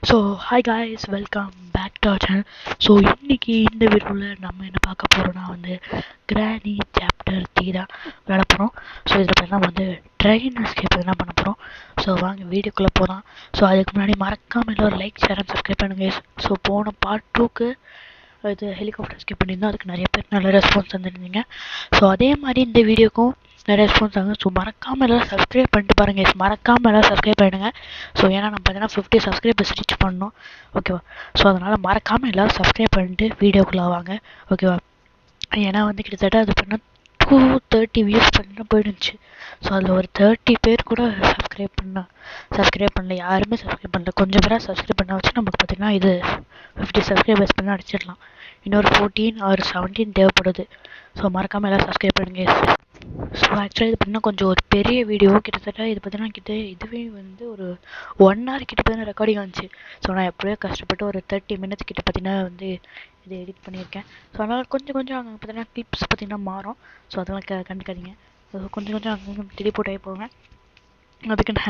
So hi guys, welcome back to our channel. So இன்றைக்கி இந்த வீடியோவில் நம்ம என்ன பார்க்க போகிறோம்னா கிரானி சாப்டர் 3 தான் விளையாட போகிறோம். ஸோ இதில் பார்த்தீங்கன்னா ட்ரெயின் எஸ்கேப் என்ன பண்ண போகிறோம். ஸோ வாங்க வீடியோக்குள்ளே போகலாம். ஸோ அதுக்கு முன்னாடி மறக்காமல் எல்லோரும் லைக், ஷேர் அண்ட் சப்ஸ்கிரைப் பண்ணுங்க. ஸோ போன பார்ட் 2க்கு இது ஹெலிகாப்டர் எஸ்கேப் பண்ணியிருந்தோம். அதுக்கு நிறைய பேர் நல்ல ரெஸ்பான்ஸ் வந்துருந்தீங்க. ஸோ அதே மாதிரி இந்த வீடியோக்கும் நிறைய ரெஸ்பான்ஸ் ஆகும். ஸோ மறக்காமல் எல்லோரும் சப்ஸ்கிரைப் பண்ணிட்டு பாருங்கள். மறக்காமல் எல்லோரும் சப்ஸ்கிரைப் பண்ணுங்கள். ஸோ ஏன்னா நம்ம பார்த்தீங்கன்னா 50 சப்ஸ்கிரைபர்ஸ் ரீச் பண்ணணும், ஓகேவா? ஸோ அதனால் மறக்காமல் எல்லோரும் சப்ஸ்கிரைப் பண்ணிட்டு வீடியோக்குள்ளே வாங்க, ஓகேவா? ஏன்னா கிட்டத்தட்ட அது பண்ணால் 230 வியூஸ் பண்ண போயிடுச்சு. ஸோ அதில் ஒரு 30 பேர் கூட சப்ஸ்கிரைப் பண்ணல. யாருமே சப்ஸ்கிரைப் பண்ணல. கொஞ்சம் பேராக சப்ஸ்கிரைப் பண்ண வச்சு நமக்கு பார்த்தீங்கன்னா இது 50 சப்ஸ்கிரைபர்ஸ் பண்ண அடிச்சிடலாம். இன்னொரு 14 or 17 தேவைப்படுது. ஸோ மறக்காமல் எல்லாம் சப்ஸ்கிரைப் பண்ணுங்க. ஸோ ஆக்சுவலாக இது பார்த்தீங்கன்னா கொஞ்சம் ஒரு பெரிய வீடியோ. கிட்டத்தட்ட இது பார்த்தீங்கன்னா இதுவே ஒரு 1 hour கிட்ட பார்த்தீங்கன்னா ரெக்கார்டிங் வந்துச்சு. ஸோ நான் எப்படியோ கஷ்டப்பட்டு ஒரு 30 minutes கிட்ட பார்த்தீங்கன்னா இது எடிட் பண்ணியிருக்கேன். ஸோ அதனால் கொஞ்சம் அங்கே பார்த்தீங்கன்னா கிளிப்ஸ் பார்த்தீங்கன்னா மாறும். ஸோ அதெல்லாம் கண்டுக்காதீங்க. கொஞ்சம் அங்கே திடீர் போட்டு போவேன். அதுக்குன்னு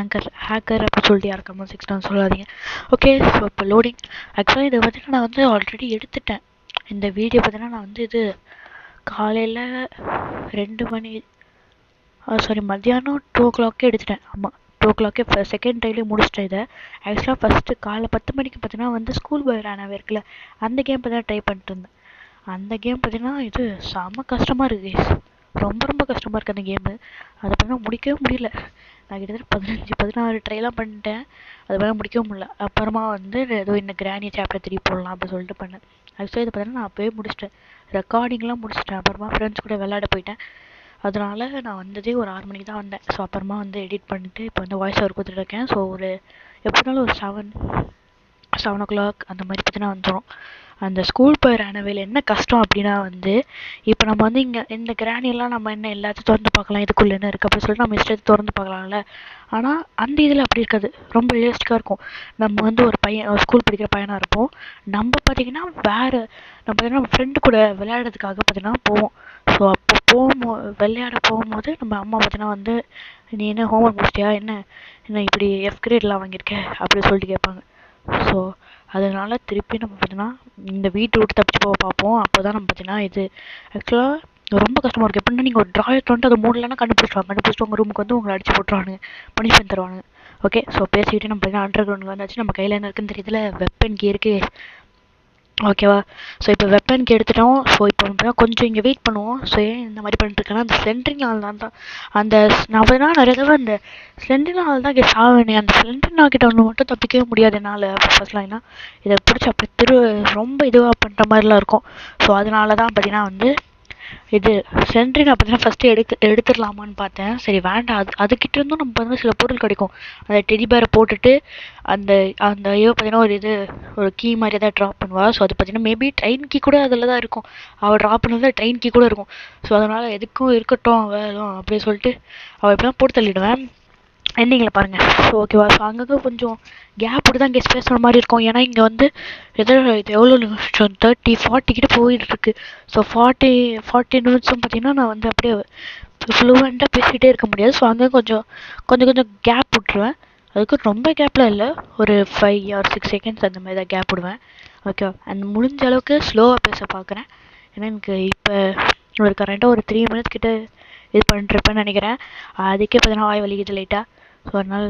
ஹேக்கர் அப்படின்னு சொல்லிட்டு யார் கமெண்ட் செக்ஷன் சொல்லாதீங்க, ஓகே? ஸோ இப்போ லோடிங். ஆக்சுவலாக இதை பார்த்தீங்கன்னா நான் ஆல்ரெடி எடுத்துட்டேன். இந்த வீடியோ பார்த்தீங்கன்னா நான் இது காலையில் 2 மணி மத்தியானம் 2 o'clock எடுத்துட்டேன். ஆமாம், 2 o'clock செகண்ட் டைலே முடிச்சிட்டேன் இதை. ஆக்சுவலாக ஃபஸ்ட்டு காலைல 10 மணிக்கு பார்த்தீங்கன்னா ஸ்கூல் பையர் ஆனவே இருக்குல்ல, அந்த கேம் பார்த்தீங்கன்னா ட்ரை பண்ணிட்டு இருந்தேன். அந்த கேம் பார்த்தீங்கன்னா இது செம்ம கஷ்டமாக இருக்குது. ரொம்ப கஷ்டமாக இருக்குது அந்த கேமு. அதை பார்த்தீங்கன்னா முடிக்கவே முடியல. நான் கிட்டத்தட்ட 15-16 ட்ரைலாம் பண்ணிட்டேன். அது பார்த்தா முடிக்கவும் முடியல. அப்புறமா ஏதோ இந்த கிரானி சாப்டர் 3 போடலாம் அப்படின்னு சொல்லிட்டு பண்ணேன். ஆக்சுவலாக இது பார்த்தீங்கன்னா நான் அப்போயே முடிச்சிட்டேன், ரெக்கார்டிங்லாம் முடிச்சிட்டேன். அப்புறமா ஃப்ரெண்ட்ஸ் கூட விளையாட போயிட்டேன். அதனால் நான் வந்ததே ஒரு 6 மணிக்கு தான் வந்தேன். ஸோ அப்புறமா எடிட் பண்ணிவிட்டு இப்போ வாய்ஸ் ஓவர் கொடுத்துட்ருக்கேன். ஸோ ஒரு எப்படினாலும் ஒரு 7 o'clock அந்த மாதிரி பார்த்தீங்கன்னா வந்துடும். அந்த ஸ்கூல் போயிற ஆனவேல என்ன கஷ்டம் அப்படின்னா இப்போ நம்ம இங்கே இந்த கிரானியெல்லாம் நம்ம என்ன எல்லாத்தையும் திறந்து பார்க்கலாம், இதுக்குள்ளே என்ன இருக்குது அப்படின்னு சொல்லிட்டு நம்ம இஷ்டத்தை திறந்து பார்க்கலாம்ல. ஆனால் அந்த இதில் அப்படி இருக்காது, ரொம்ப ரியலிஸ்டிக்காக இருக்கும். நம்ம ஒரு பையன் ஸ்கூல் படிக்கிற பையனாக இருப்போம். நம்ம பார்த்திங்கன்னா நம்ம பார்த்தீங்கன்னா நம்ம ஃப்ரெண்டு கூட விளையாடுறதுக்காக பார்த்தீங்கன்னா போவோம். ஸோ அப்போ விளையாட போகும்போது நம்ம அம்மா பார்த்தீங்கன்னா நீ என்ன ஹோம்ஒர்க் முடிச்சிட்டியா, என்ன இப்படி F கிரேட்லாம் வாங்கியிருக்க அப்படின்னு சொல்லிட்டு கேட்பாங்க. ஸோ அதனால் திருப்பி நம்ம பார்த்தீங்கன்னா இந்த வீட்டை விட்டு தப்பிச்சு போக பார்ப்போம். அப்போ தான் நம்ம பார்த்தீங்கன்னா இது ஆக்சுவலாக ரொம்ப கஷ்டமாக இருக்குது. எப்படின்னா நீங்கள் ஒரு ட்ராயர் வந்துட்டு அதை மூடலன்னா கண்டுபிடிச்சிட்டு உங்கள் ரூமுக்கு உங்களை அடிச்சு போட்டுருவானுங்க, பனிஷ்மெண்ட் தருவானுங்க, ஓகே? ஸோ பேசிக்கிட்டு நம்ம பார்த்தீங்கன்னா அண்டர் கிரவுண்டுக்கு வந்தாச்சு. நம்ம கையில் என்ன இருக்குன்னு தெரியல, வெப்பன் கீ இருக்குது, ஓகேவா? ஸோ இப்போ வெப்பனுக்கு எடுத்துட்டோம். ஸோ இப்போ கொஞ்சம் இங்கே வெயிட் பண்ணுவோம். ஸோ ஏன் இந்த மாதிரி பண்ணிட்டுருக்கேன்னா அந்த ஸ்லெண்டரிங் ஆள் தான் அந்த நான் நிறைய தடவை அந்த ஸ்லெண்டரிங் ஆள் தான் இங்கே சாவேனே. அந்த ஸ்லெண்டரிங் ஆள் கிட்ட ஒன்று மட்டும் தப்பிக்கவே முடியாது என்னால். ஃபர்ஸ்ட்லாம் ஏன்னா இதை பிடிச்சி அப்படி ரொம்ப இதுவாக பண்ணுற மாதிரிலாம் இருக்கும். ஸோ அதனால தான் பார்த்தீங்கன்னா இது சென்ட்ரின் பார்த்தீங்கன்னா ஃபஸ்ட்டு எடுத்துடலாமான்னு பார்த்தேன். சரி வேண்டாம், அதுக்கிட்ட இருந்தும் நம்ம சில பொருள் கிடைக்கும். அந்த டெடி பேரை போட்டுட்டு அந்த ஐயோ பார்த்தீங்கன்னா ஒரு கீ மாதிரி தான் ட்ராப் பண்ணுவாள். ஸோ அது பார்த்தீங்கன்னா மேபி ட்ரெயின் கீ கூட அதில் தான் இருக்கும். அவள் ட்ராப் பண்ணதில் ட்ரெயின் கீ கூட இருக்கும். ஸோ அதனால் எதுக்கும் இருக்கட்டும் வேணும் அப்படின்னு சொல்லிட்டு அவள் எப்படின்னா போட்டு தள்ளிவிடுவேன். எண்டிங்கில் பாருங்கள். ஸோ ஓகேவா? ஸோ அங்கங்கே கொஞ்சம் கேப் விட்டு தான் இங்கே ஸ்பேஸ் வர மாதிரி இருக்கும். ஏன்னா இங்கே இது எவ்வளோ நிமிஷம் 30-40 கிட்ட போயிட்டுருக்கு. ஸோ 40 நிமிஷம் பார்த்தீங்கன்னா நான் அப்படியே ஃப்ளூவெண்ட்டாக பேசிக்கிட்டே இருக்க முடியாது. ஸோ அங்கே கொஞ்சம் கேப் விட்ருவேன். அதுக்கு ரொம்ப கேப்லாம் இல்லை, ஒரு 5 or 6 seconds அந்த மாதிரி தான் கேப் விடுவேன், ஓகேவா? அந்த முடிஞ்ச அளவுக்கு ஸ்லோவாக பேச பார்க்குறேன். ஏன்னா எனக்கு இப்போ கரெக்டாக ஒரு 3 minutes கிட்ட இது பண்ணிட்டுருப்பேன்னு நினைக்கிறேன். அதுக்கே பார்த்தீங்கன்னா வாய் வலிக்குது லைட்டாக. ஸோ அதனால்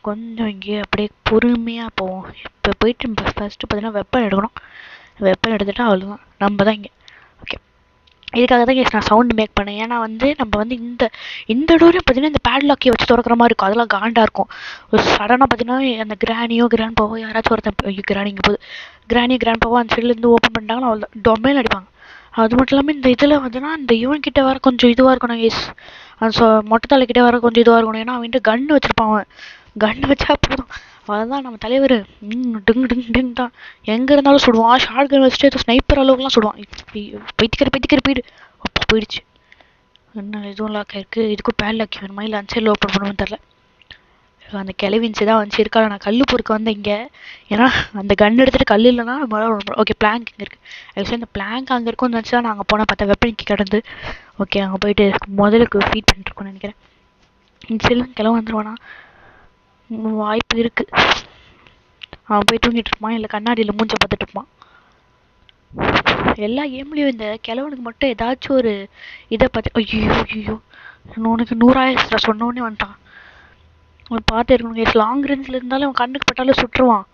கொஞ்சம் இங்கேயே அப்படியே பொறுமையாக போவோம். இப்போ போயிட்டு ஃபஸ்ட்டு பார்த்தீங்கன்னா வெப்பன் எடுக்கணும். வெப்பன் எடுத்துகிட்டா அவ்வளோதான், நம்ம தான் இங்கே, ஓகே? இதுக்காக தான் நான் சவுண்டு மேக் பண்ணேன். ஏன்னா நம்ம இந்த டோரையும் பார்த்தீங்கன்னா இந்த பேட்லாக்கை வச்சு திறக்கிற மாதிரி இருக்கும். அதெல்லாம் காண்டாக இருக்கும். ஒரு சடனாக பார்த்தீங்கன்னா அந்த கிராண்ட் பாவோ யாராச்சும் ஒருத்தன் கிராண்ட் பாவோ அந்த சைட்லேருந்து ஓப்பன் பண்ணிட்டாங்கன்னா அவ்வளோ டொமைன் அடிப்பாங்க. அது மட்டும் இல்லாமல் இந்த இதில் இந்த இவன் கிட்ட வர கொஞ்சம் இதுவாக இருக்கணும் கேஸ். அந்த மொட்டை தலைக்கிட்ட வர கொஞ்சம் இதுவாக இருக்கணும். ஏன்னா அவன்ட்டு கன்று வச்சுருப்பான். அவன் கன்று வச்சா போதும், அதுதான் நம்ம தலைவர் டிங் தான் எங்கே இருந்தாலும் சுடுவான். ஷார்ட் கன் வச்சுட்டு ஸ்னைப்பர் அளவுக்குலாம் சுடுவான். பைத்திக்கிற போயிடு. அப்போ போயிடுச்சு. என்ன இதுவும் லாக் ஆயிருக்கு. இதுக்கும் பேட் லாக் வேணுமா இல்லை அந்த சைடில் ஓப்பன் பண்ணுவோன்னு தெரில. அந்த கிளவின்ச்சு தான் இருக்காது. நான் கல் பொறுக்க வந்தேன் இங்கே. ஏன்னா அந்த கன் எடுத்துகிட்டு கல் இல்லைன்னா ஓகே பிளாங்க் இங்கே இருக்குது. ஆக்சுவலி அந்த பிளாங்க் அங்கே இருக்கும்னு நினச்சி தான் நான் அங்கே போனால் பார்த்தா வெப்பனிக்கு கிடந்து, ஓகே அங்கே போயிட்டு முதலுக்கு ஃபீட் பண்ணிட்டுருக்கோன்னு நினைக்கிறேன். இந்த சைட்லாம் கிளம்ப வந்துடுவானா, வாய்ப்பு இருக்குது. அவன் போய் தூங்கிட்டு இருப்பான், இல்லை கண்ணாடியில் மூஞ்ச பார்த்துட்டு இருப்பான். எல்லா கேம்லேயும் இந்த கிழவனுக்கு மட்டும் ஏதாச்சும் ஒரு இதை பார்த்து ஐயோ ஐயோ உனக்கு 100,000 சொன்னோடனே வந்துட்டான். அவன் பார்த்தே இருக்கணும். லாங் ரேஞ்சில் இருந்தாலும் அவன் கண்ணுக்கு பட்டாலும் சுட்டுருவான்.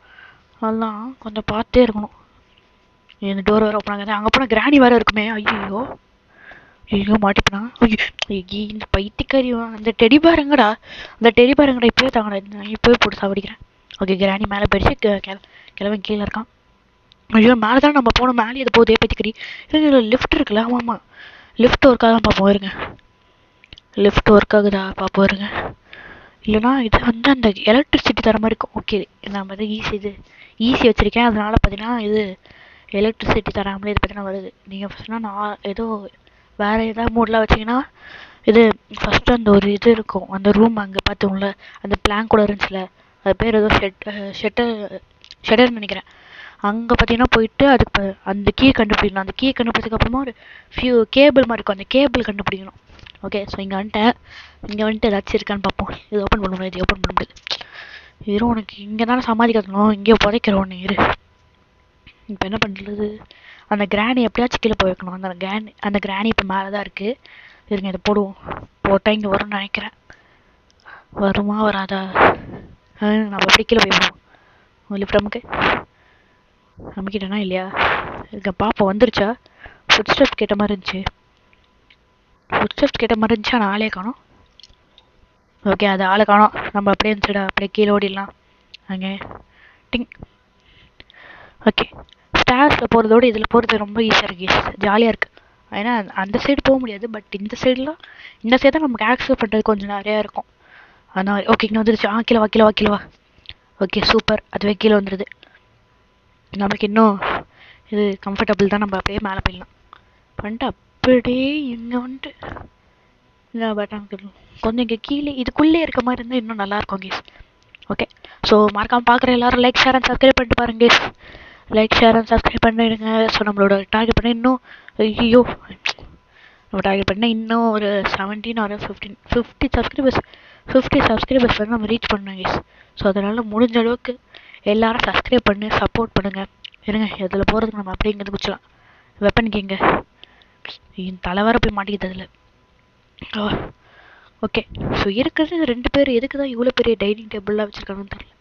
அதெல்லாம் கொஞ்சம் பார்த்தே இருக்கணும். இந்த டோர் வேறு ஓப்பன் ஆகாது. அங்கே போனால் கிராணி வேறு இருக்குமே. ஐயோ ஐயோ மாட்டிப்பனா. ஐயோ இந்த பைத்தியக்காரி. அந்த டெடி பாருங்கடா, அந்த டெடி பாருங்கடா. இப்போயே தாங்கடா, நான் இப்போவே போட்டு சாப்பிடிக்கிறேன். ஓகே கிராணி மேலே போயிடுச்சு. கிழவன் கீழே இருக்கான். ஐயோ மேலே தான் நம்ம போனோம். மேலே இது போதே பைத்தியக்காரி. இல்லை லிஃப்ட் இருக்குல்ல. ஆமாம்மா லிஃப்ட் ஒர்க்காக தான் பார்ப்போம் இருங்க. லிஃப்ட் ஒர்க் ஆகுதா பார்ப்போம் இருங்க. இல்லைனா இது வந்து அந்த எலக்ட்ரிசிட்டி தர மாதிரி இருக்கும். ஓகே நான் வந்து ஈஸி வச்சுருக்கேன். அதனால பார்த்தீங்கன்னா இது எலக்ட்ரிசிட்டி தராமலே இது பார்த்தீங்கன்னா வருது. நீங்கள் ஃபஸ்ட்னா நான் ஏதோ வேறு ஏதாவது மூடெலாம் வச்சிங்கன்னா இது ஃபஸ்ட்டு அந்த ஒரு இது இருக்கும். அந்த ரூம் அங்கே பார்த்தோம்ல, அந்த பிளாங்க் கூட இருந்துச்சுல, அது பேர் ஏதோ ஷெட்டர்னு நினைக்கிறேன். அங்கே பார்த்தீங்கன்னா போயிட்டு அதுக்கு அந்த கீ கண்டுபிடிக்கணும். அந்த கீ கண்டுபிடிச்சதுக்கப்புறமா ஒரு கேபிள் மாதிரி இருக்கும். அந்த கேபிள் கண்டுபிடிக்கணும். ஓகே ஸோ இங்கே வந்துட்டு ஏதாச்சும் இருக்கான்னு பார்ப்போம். இது ஓப்பன் பண்ண முடியாது, இது ஓப்பன் பண்ண முடியாது. இரு உனக்கு இங்கே தானே சமாதி கட்டணும், இங்கே புதைக்கிறோன்னு இரு. இப்போ என்ன பண்ணுறது? அந்த கிராணி எப்படியாச்சும் கீழே போய் வைக்கணும். அந்த கிராணி இப்போ மேலே தான் இருக்குது. இருங்க இதை போடுவோம். போட்டால் இங்கே வரும்னு நினைக்கிறேன். வருமா வராதா? நம்ம எப்படி கீழே போய் போடுவோம். லிஃப்ட் நமக்கிட்டேனா இல்லையா? இருக்க பார்ப்போம். வந்துருச்சா? ஃபுட் ஸ்டெப்ஸ் கேட்ட மாதிரி இருந்துச்சு. ஆனால் ஆளே காணோம். ஓகே அது ஆளை காணோம். நம்ம அப்படியே இருந்துச்சுடா, அப்படியே கீழே ஓடிடலாம். அங்கே டிங். ஓகே ஸ்டேர்ஸில் போகிறதோட இதில் போகிறது ரொம்ப ஈஸியாக இருக்குது, ஜாலியாக இருக்குது. ஏன்னா அந்த சைடு போக முடியாது. பட் இந்த சைடு தான் நமக்கு ஆக்சஸ் பண்ணுறது கொஞ்சம் நிறையா இருக்கும். அதனால் ஓகே இங்கே வந்துருச்சு. கீழே வா. Okay super. அதுவே கீழே வந்துடுது. நமக்கு இன்னும் இது கம்ஃபர்டபுள் தான். நம்ம அப்படியே மேலே போயிடலாம் பண்ணிட்டு அப்படியே இங்கே வந்துட்டு பட் கொஞ்சம் இங்கே கீழே இதுக்குள்ளே இருக்க மாதிரி இருந்தால் இன்னும் நல்லாயிருக்கும் கேஸ். ஓகே ஸோ மறக்காமல் பார்க்குற எல்லோரும் லைக் ஷேர் அண்ட் சப்ஸ்கிரைப் பண்ணிட்டு பாருங்க guys. Like share and subscribe பண்ணிடுங்க. ஸோ நம்மளோட டார்கெட் பண்ண இன்னும் ஐயோ நம்ம டார்கெட் பண்ணால் இன்னும் ஒரு 17 ஒரு 50 சப்ஸ்கிரைபர்ஸ் வந்து நம்ம ரீச் பண்ணோம் கேஸ். ஸோ அதனால் முடிஞ்ச அளவுக்கு எல்லோரும் சப்ஸ்கிரைப் பண்ணி சப்போர்ட் பண்ணுங்கள். இருங்க இதில் போகிறதுக்கு நம்ம அப்படியே இங்கே குச்சிடலாம். வெப்பன் கேங்க தலை வர போய் மாட்டிக்கிது அதில். ஓகே ஸோ இருக்கிறது 2 பேர். எதுக்கு தான் இவ்வளோ பெரிய டைனிங் டேபிள்லாம் வச்சுருக்காங்கன்னு தெரியல.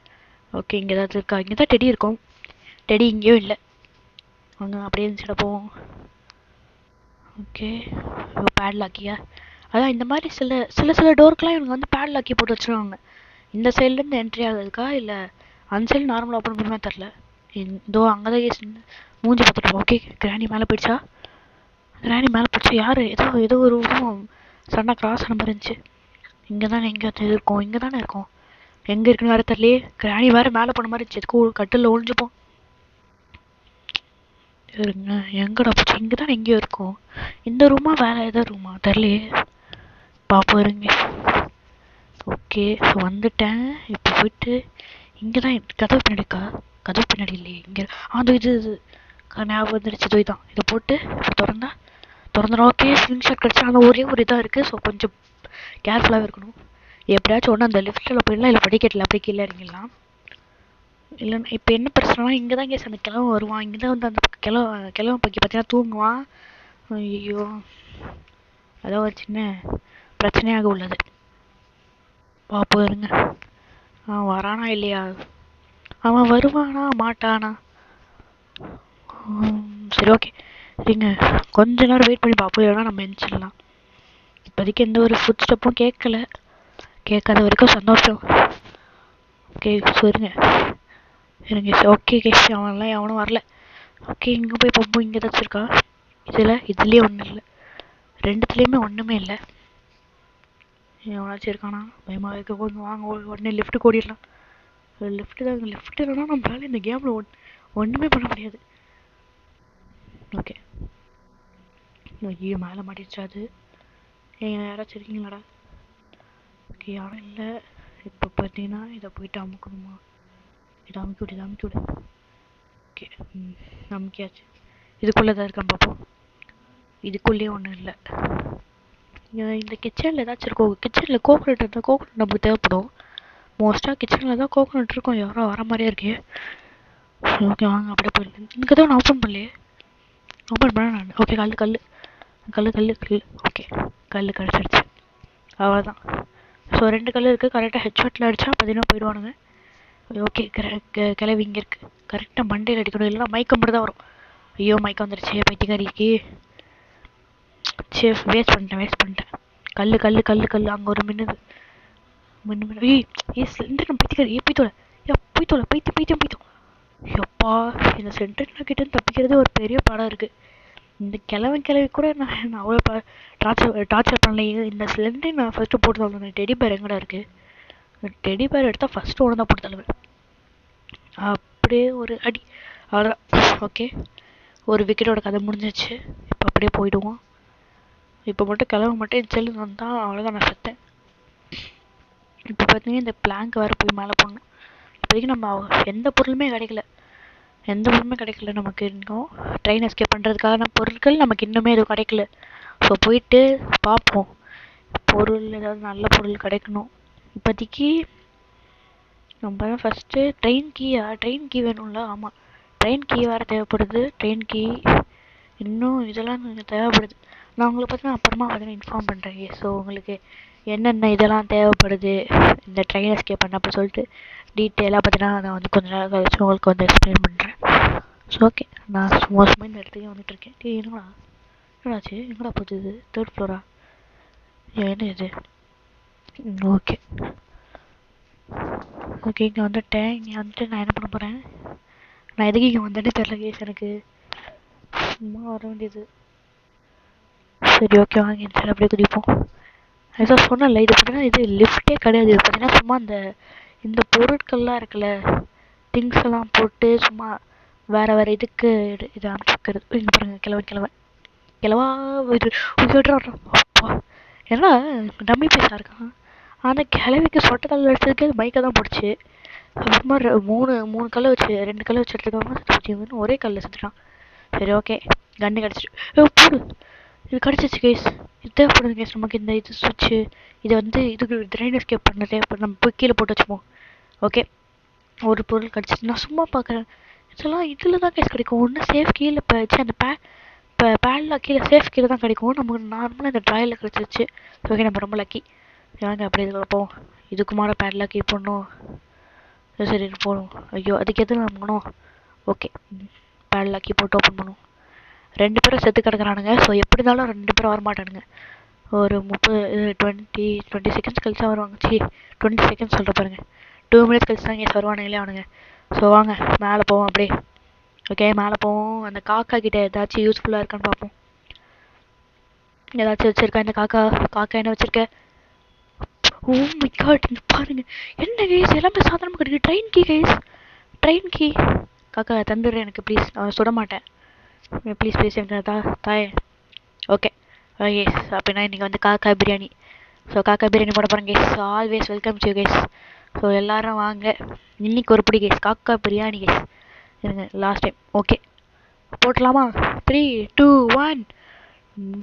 ஓகே இங்கே ஏதாவது இருக்கா? இங்கே தான் டெடி இருக்கும். டெடி இங்கேயும் இல்லை. அங்கே அப்படியே இருந்துச்சுட போவோம். ஓகே பேட் லாக்கியா? அதான் இந்த மாதிரி சில டோருக்கெலாம் இவங்க வந்து பேட் லாக்கி போட்டு வச்சுருவாங்க. இந்த சைட்லேருந்து என்ட்ரி ஆகுதுக்கா இல்லை அந்த சைடு நார்மலாக ஓப்பன் பண்ணுமே தெரில. இதோ அங்கே தான் மூஞ்சி பார்த்துட்டு. ஓகே கிராணி மேலே போயிடுச்சா? யார் ஏதோ ஒரு ரூம் சன்னா கிராஸ் ஆன மாதிரி இருந்துச்சு. இங்கே தானே இருக்கோம். எங்கே இருக்குன்னு வேறு தெரியலையே. கிராணி வேறு மேலே போன மாதிரி இருந்துச்சு. கட்டில் ஒழிஞ்சுப்போம். இருங்க எங்கடா போச்சு? இங்கே தானே எங்கேயோ இருக்கும். இந்த ரூமா வேறு ஏதாவது ரூமா தெரியலையே. பார்ப்போம் இருங்க. ஓகே ஸோ வந்துட்டேன். இப்போ போயிட்டு இங்கே தான் கதவு பின்னாடி இல்லையே. இங்கே இது ஞாபகம் வந்துடுச்சு. இதுதான் இதை போட்டு திறந்துடும். ஓகே ஸ்க்ரீன்ஷாட் கிடச்சா. ஆனால் ஒரே ஒரு இதாக இருக்குது. ஸோ கொஞ்சம் கேர்ஃபுல்லாகவே இருக்கணும். எப்படியாச்சும் ஒன்று அந்த லிஃப்ட்டில் போயிடலாம், இல்லை படிக்கட்டில் அப்படியே கீழே இறங்கிடலாம். இல்லைன்னா இப்போ என்ன பிரச்சனைனா இங்கே தான் கேஸ் அந்த கிழவன் வருவான். இங்கே தான் வந்து அந்த கிழவன் பக்கி பார்த்தீங்கன்னா தூங்குவான். ஐயோ அதான் ஒரு சின்ன பிரச்சனையாக உள்ளது. பார்ப்போம் இருங்க. வரானா இல்லையா? அவன் வருவானா மாட்டானா? சரி ஓகே சரிங்க கொஞ்ச நேரம் வெயிட் பண்ணி பார்ப்போம். இல்லைனா நம்ம எந்திரிச்சிடலாம். இப்போதைக்கு எந்த ஒரு ஃபுட் ஸ்டெப்பும் கேட்காத வரைக்கும் சந்தோஷம். ஓகே சொல்லுங்க இருங்க. ஓகே கேஷ் அவன்லாம் எவனும் வரல. ஓகே இங்கே போய் பார்ப்போம். இங்கே ஏதாச்சும் இருக்கா? இதுலேயே ஒன்றும் இல்லை. ரெண்டுத்துலேயுமே ஒன்றுமே இல்லை. எவனாச்சும் இருக்கானா? பயமாக இருக்க. கொஞ்சம் வாங்க உடனே லிஃப்ட்டு ஓடிடலாம். லிஃப்ட் இல்லைன்னா நம்மளால இந்த கேமில் ஒன்றுமே பண்ண முடியாது. ஓகே ஐயோ மேலே மாட்டிடுச்சா? அது யாராச்சும் இருக்கீங்களாடா? ஓகே யாரும் இல்லை. இப்போ பார்த்தீங்கன்னா இதை போயிட்டு அமுக்கணுமா? இதை அமுக்கி விடு. ஓகே அமுக்கியாச்சு. இதுக்குள்ளே தான் இருக்கான்னு பார்ப்போம். இதுக்குள்ளேயே ஒன்றும் இல்லை. இந்த கிச்சனில் ஏதாச்சும் இருக்கும். கிச்சனில் கோகோனட் இருந்தால் கோகோனட் நமக்கு தேவைப்படும். மோஸ்ட்டாக கிச்சனில் தான் கோகோனட் இருக்கும். யாரோ வர மாதிரியே இருக்கே. ஓகே வாங்க அப்படியே போயிடலாம். எனக்கு எதுவும் நான் ஓப்பன் பண்ணலையே. ஓப்பன் பண்ண நான் ஓகே கல். ஓகே கல் கிடச்சிடுச்சு. அவ்வளோதான். ஸோ 2 கல் இருக்குது. கரெக்டாக ஹெட்ஷாட்டில் அடித்தா பார்த்தீங்கன்னா போயிடுவானுங்க. ஓகே கிளவி இங்கே இருக்குது. கரெக்டாக மண்டையில் அடிக்கணும், இல்லைனா மயக்கம் மட்டும் தான் வரும். ஐயோ மயக்கம் வந்துடுச்சு பைத்தியக்காரிக்கு. சரி வேஸ்ட் பண்ணிட்டேன். கல் அங்கே ஒரு மின்னுது. ஏய் சிலிண்டர் நம்ம பைத்தியக்காரி. பைத்தியம். எப்பா இந்த சென்டர் கிட்ட தப்பிக்கிறது ஒரு பெரிய பாடம் இருக்குது. இந்த கிழவி கூட நான் அவ்வளோ டார்ச்சர் பண்ணலையே. இந்த சிலிண்டரை நான் ஃபஸ்ட்டு போட்டு தள்ளுவேன். டெடி பேர் எங்கடா இருக்குது? டெடி பேர் எடுத்தால் ஃபஸ்ட்டு ஒன்று தான் போட்டு தள்ளுவேன். அப்படியே ஒரு அடி. அவ்வளோதான். ஓகே ஒரு விக்கெட்டோட கதை முடிஞ்சிச்சு. இப்போ அப்படியே போயிடுவோம். இப்போ மட்டும் கிளம்ப மட்டும் என் செல்லு வந்தால் அவ்வளோதான், நான் செத்தேன். இப்போ பார்த்தீங்கன்னா இந்த பிளாங்க் வேறு போய் மேலே போடணும். இப்போதைக்கு நம்ம எந்த பொருளுமே கிடைக்கல நமக்கு. இன்னும் ட்ரெயின் எஸ்கேப் பண்ணுறதுக்கான பொருட்கள் நமக்கு இன்னுமே எதுவும் கிடைக்கல. ஸோ போயிட்டு பார்ப்போம். பொருள் ஏதாவது நல்ல பொருள் கிடைக்கணும். இப்போதைக்கு நம்ம தான் ஃபஸ்ட்டு ட்ரெயின் கீ வேணும்ல. ஆமாம் ட்ரெயின் கீ வேறு தேவைப்படுது. ட்ரெயின் கீ இன்னும் இதெல்லாம் தேவைப்படுது. நான் உங்களை பார்த்தீங்கன்னா அப்புறமா பார்த்தீங்கன்னா இன்ஃபார்ம் பண்ணுறேன். ஸோ உங்களுக்கு என்னென்ன இதெல்லாம் தேவைப்படுது இந்த ட்ரெயின் எஸ்கேப் பண்ண அப்படி சொல்லிட்டு டீட்டெயிலாக பார்த்தீங்கன்னா நான் வந்து கொஞ்ச நேரம் கழிச்சு உங்களுக்கு வந்து எக்ஸ்பிளைன் பண்ணுறேன். ஸோ ஓகே நான் சும்மா இந்த இடத்துக்கே வந்துட்டுருக்கேன். என்னடாச்சு எங்கடா போகுது இது? 3rd Flora? என்ன இது? ஓகே இங்கே வந்துட்டேன். இங்கே வந்துட்டு நான் என்ன பண்ண போகிறேன்? நான் எதுக்கு இங்கே வந்தேன்னே தெரில கேஸ். எனக்கு சும்மா வர வேண்டியது. சரி ஓகே வாங்க இந்த சைடு அப்படியே குதிப்போம். அதுதான் சொன்னேன்ல, இது பார்த்தீங்கன்னா இது லிஃப்ட்டே கிடையாது. இது பார்த்தீங்கன்னா சும்மா இந்த பொருட்கள்லாம் இருக்குல்ல, திங்ஸ் எல்லாம் போட்டு சும்மா வேறு இதுக்கு இது அனுப்பிச்சுக்கிறது. இங்கே பாருங்கள் கிழவா இது அப்பா ஏன்னா டம்மி பீஸாக இருக்கான். ஆனால் கிழவிக்கு சொட்டை அடிச்சதுக்கு மைக்கை தான் போடுச்சு. அப்புறமா 3 கல்லை வச்சு 2 கல்லை வச்சு எடுத்துக்காம ஒரே கல்லில் செத்துட்டான். சரி ஓகே கன்று கிடச்சிட்டு போடு. இது கிடச்சிச்சு கேஸ். இது தேவைப்படுது கேஸ் நமக்கு. இந்த இது சுவிட்சு இதை வந்து இதுக்கு ட்ரெயின் எஸ்கேப் பண்ண தேவைப்படும். நம்ம போய் கீழே போட்டு வச்சுப்போம். ஓகே ஒரு பொருள் கிடச்சிச்சு. நான் சும்மா பார்க்குறேன். இதெல்லாம் இதில் தான் கேஸ் கிடைக்கும். ஒன்று சேஃப் கீழே போயிடுச்சு. அந்த பேட்லாம் கீழே சேஃப் கீழே தான் கிடைக்கும். நமக்கு நார்மலாக இந்த ட்ராயில் கிடச்சிருச்சு. ஓகே நம்ம ரொம்ப லக்கி. வாங்க அப்படி இதுக்குள்ள போவோம். இதுக்குமார பேட்லாம் கீ போடணும். சரி போகணும். ஐயோ அதுக்கு எது நம்மணும். ஓகே பேட்லாம் கீ போட்டு ஓப்பன் பண்ணுவோம். 2 பேரும் செத்து கிடக்குறானுங்க. ஸோ எப்படி இருந்தாலும் 2 பேரும் வரமாட்டானுங்க. ஒரு 20 செகண்ட்ஸ் கழிச்சு தான் வருவாங்க. 20 செகண்ட்ஸ் சொல்கிற பாருங்க. 2 மினிட்ஸ் கழிச்சு தான் இங்கே வருவானுங்களே அவனுங்க. ஸோ வாங்க மேலே போவோம் அப்படியே. ஓகே மேலே போவோம். அந்த காக்கா கிட்ட ஏதாச்சும் யூஸ்ஃபுல்லாக இருக்கான்னு பார்ப்போம். ஏதாச்சும் வச்சுருக்கா இந்த காக்கா என்ன வச்சுருக்க? ஓ மை காட் இங்கே பாருங்க. என்ன கைஸ் எல்லாமே சாதாரணமாக கிடைக்கும். ட்ரெயின் கீ காக்கா தந்துடுறேன் எனக்கு ப்ளீஸ். சுட மாட்டேன் ப்ளீஸ் எனக்கு தாயே. ஓகே கேஸ் அப்படின்னா இன்றைக்கி வந்து காக்கா பிரியாணி. ஸோ காக்கா பிரியாணி போட போகிறேன் guys. Always welcome to guys. So எல்லோரும் வாங்க. இன்னைக்கு ஒரு பிடி கேஸ் காக்கா பிரியாணி கேஸ். இருங்க லாஸ்ட் டைம். ஓகே போட்டலாமா? 3 2 1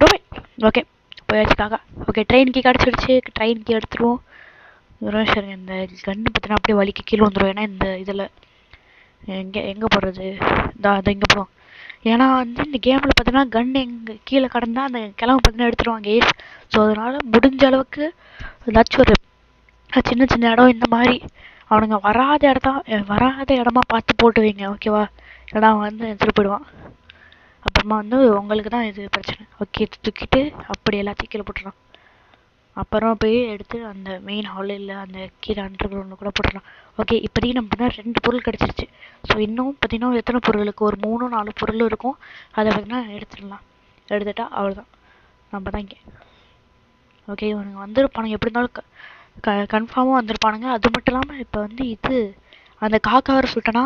டொமை. ஓகே போயாச்சு காக்கா. ஓகே ட்ரெயின் கீ கிடச்சிடுச்சு. ட்ரெயின் கீ எடுத்துருவோம். சரி இந்த கன்று பார்த்தீங்கன்னா அப்படியே வலிக்கு கீழே வந்துடும். ஏன்னா இந்த இதில் எங்கே போடுறது? அதை இங்கே போடுவோம். ஏன்னா வந்து இந்த கேமில் பார்த்தீங்கன்னா கன் எங்கே கீழே கடந்தால் அந்த கிழமை பார்த்தீங்கன்னா எடுத்துருவாங்க ஏஸ். ஸோ அதனால் முடிஞ்ச அளவுக்கு ஏதாச்சும் ஒரு சின்ன இடம் இந்த மாதிரி அவனுங்க வராத இடமா பார்த்து போட்டு வைங்க. ஓகேவா? ஏன்னா அவன் வந்து எடுத்துகிட்டு போயிடுவான். அப்புறமா வந்து உங்களுக்கு தான் இது பிரச்சனை. ஓகே தூக்கிட்டு அப்படி எல்லாத்தையும் கீழே போட்டுடலாம். அப்புறம் போய் எடுத்து அந்த மெயின் ஹாலில் அந்த கீழே அண்டர் கிரவுண்டில் கூட போட்டுடலாம். ஓகே இப்போதைக்கு நம்ம பார்த்தீங்கன்னா 2 பொருள் கிடச்சிருச்சு. ஸோ இன்னும் பார்த்தீங்கன்னா எத்தனை பொருளுக்கு ஒரு 3-4 பொருள் இருக்கும். அதை பார்த்தீங்கன்னா எடுத்துடலாம். எடுத்துட்டா அவ்வளோதான். நம்ம தான் இங்கே. ஓகே இவனுங்க வந்திருப்பானுங்க எப்படி இருந்தாலும் கன்ஃபார்மாக வந்திருப்பானுங்க. அது மட்டும் இல்லாமல் இப்போ வந்து அந்த காக்கா வர சுட்டனா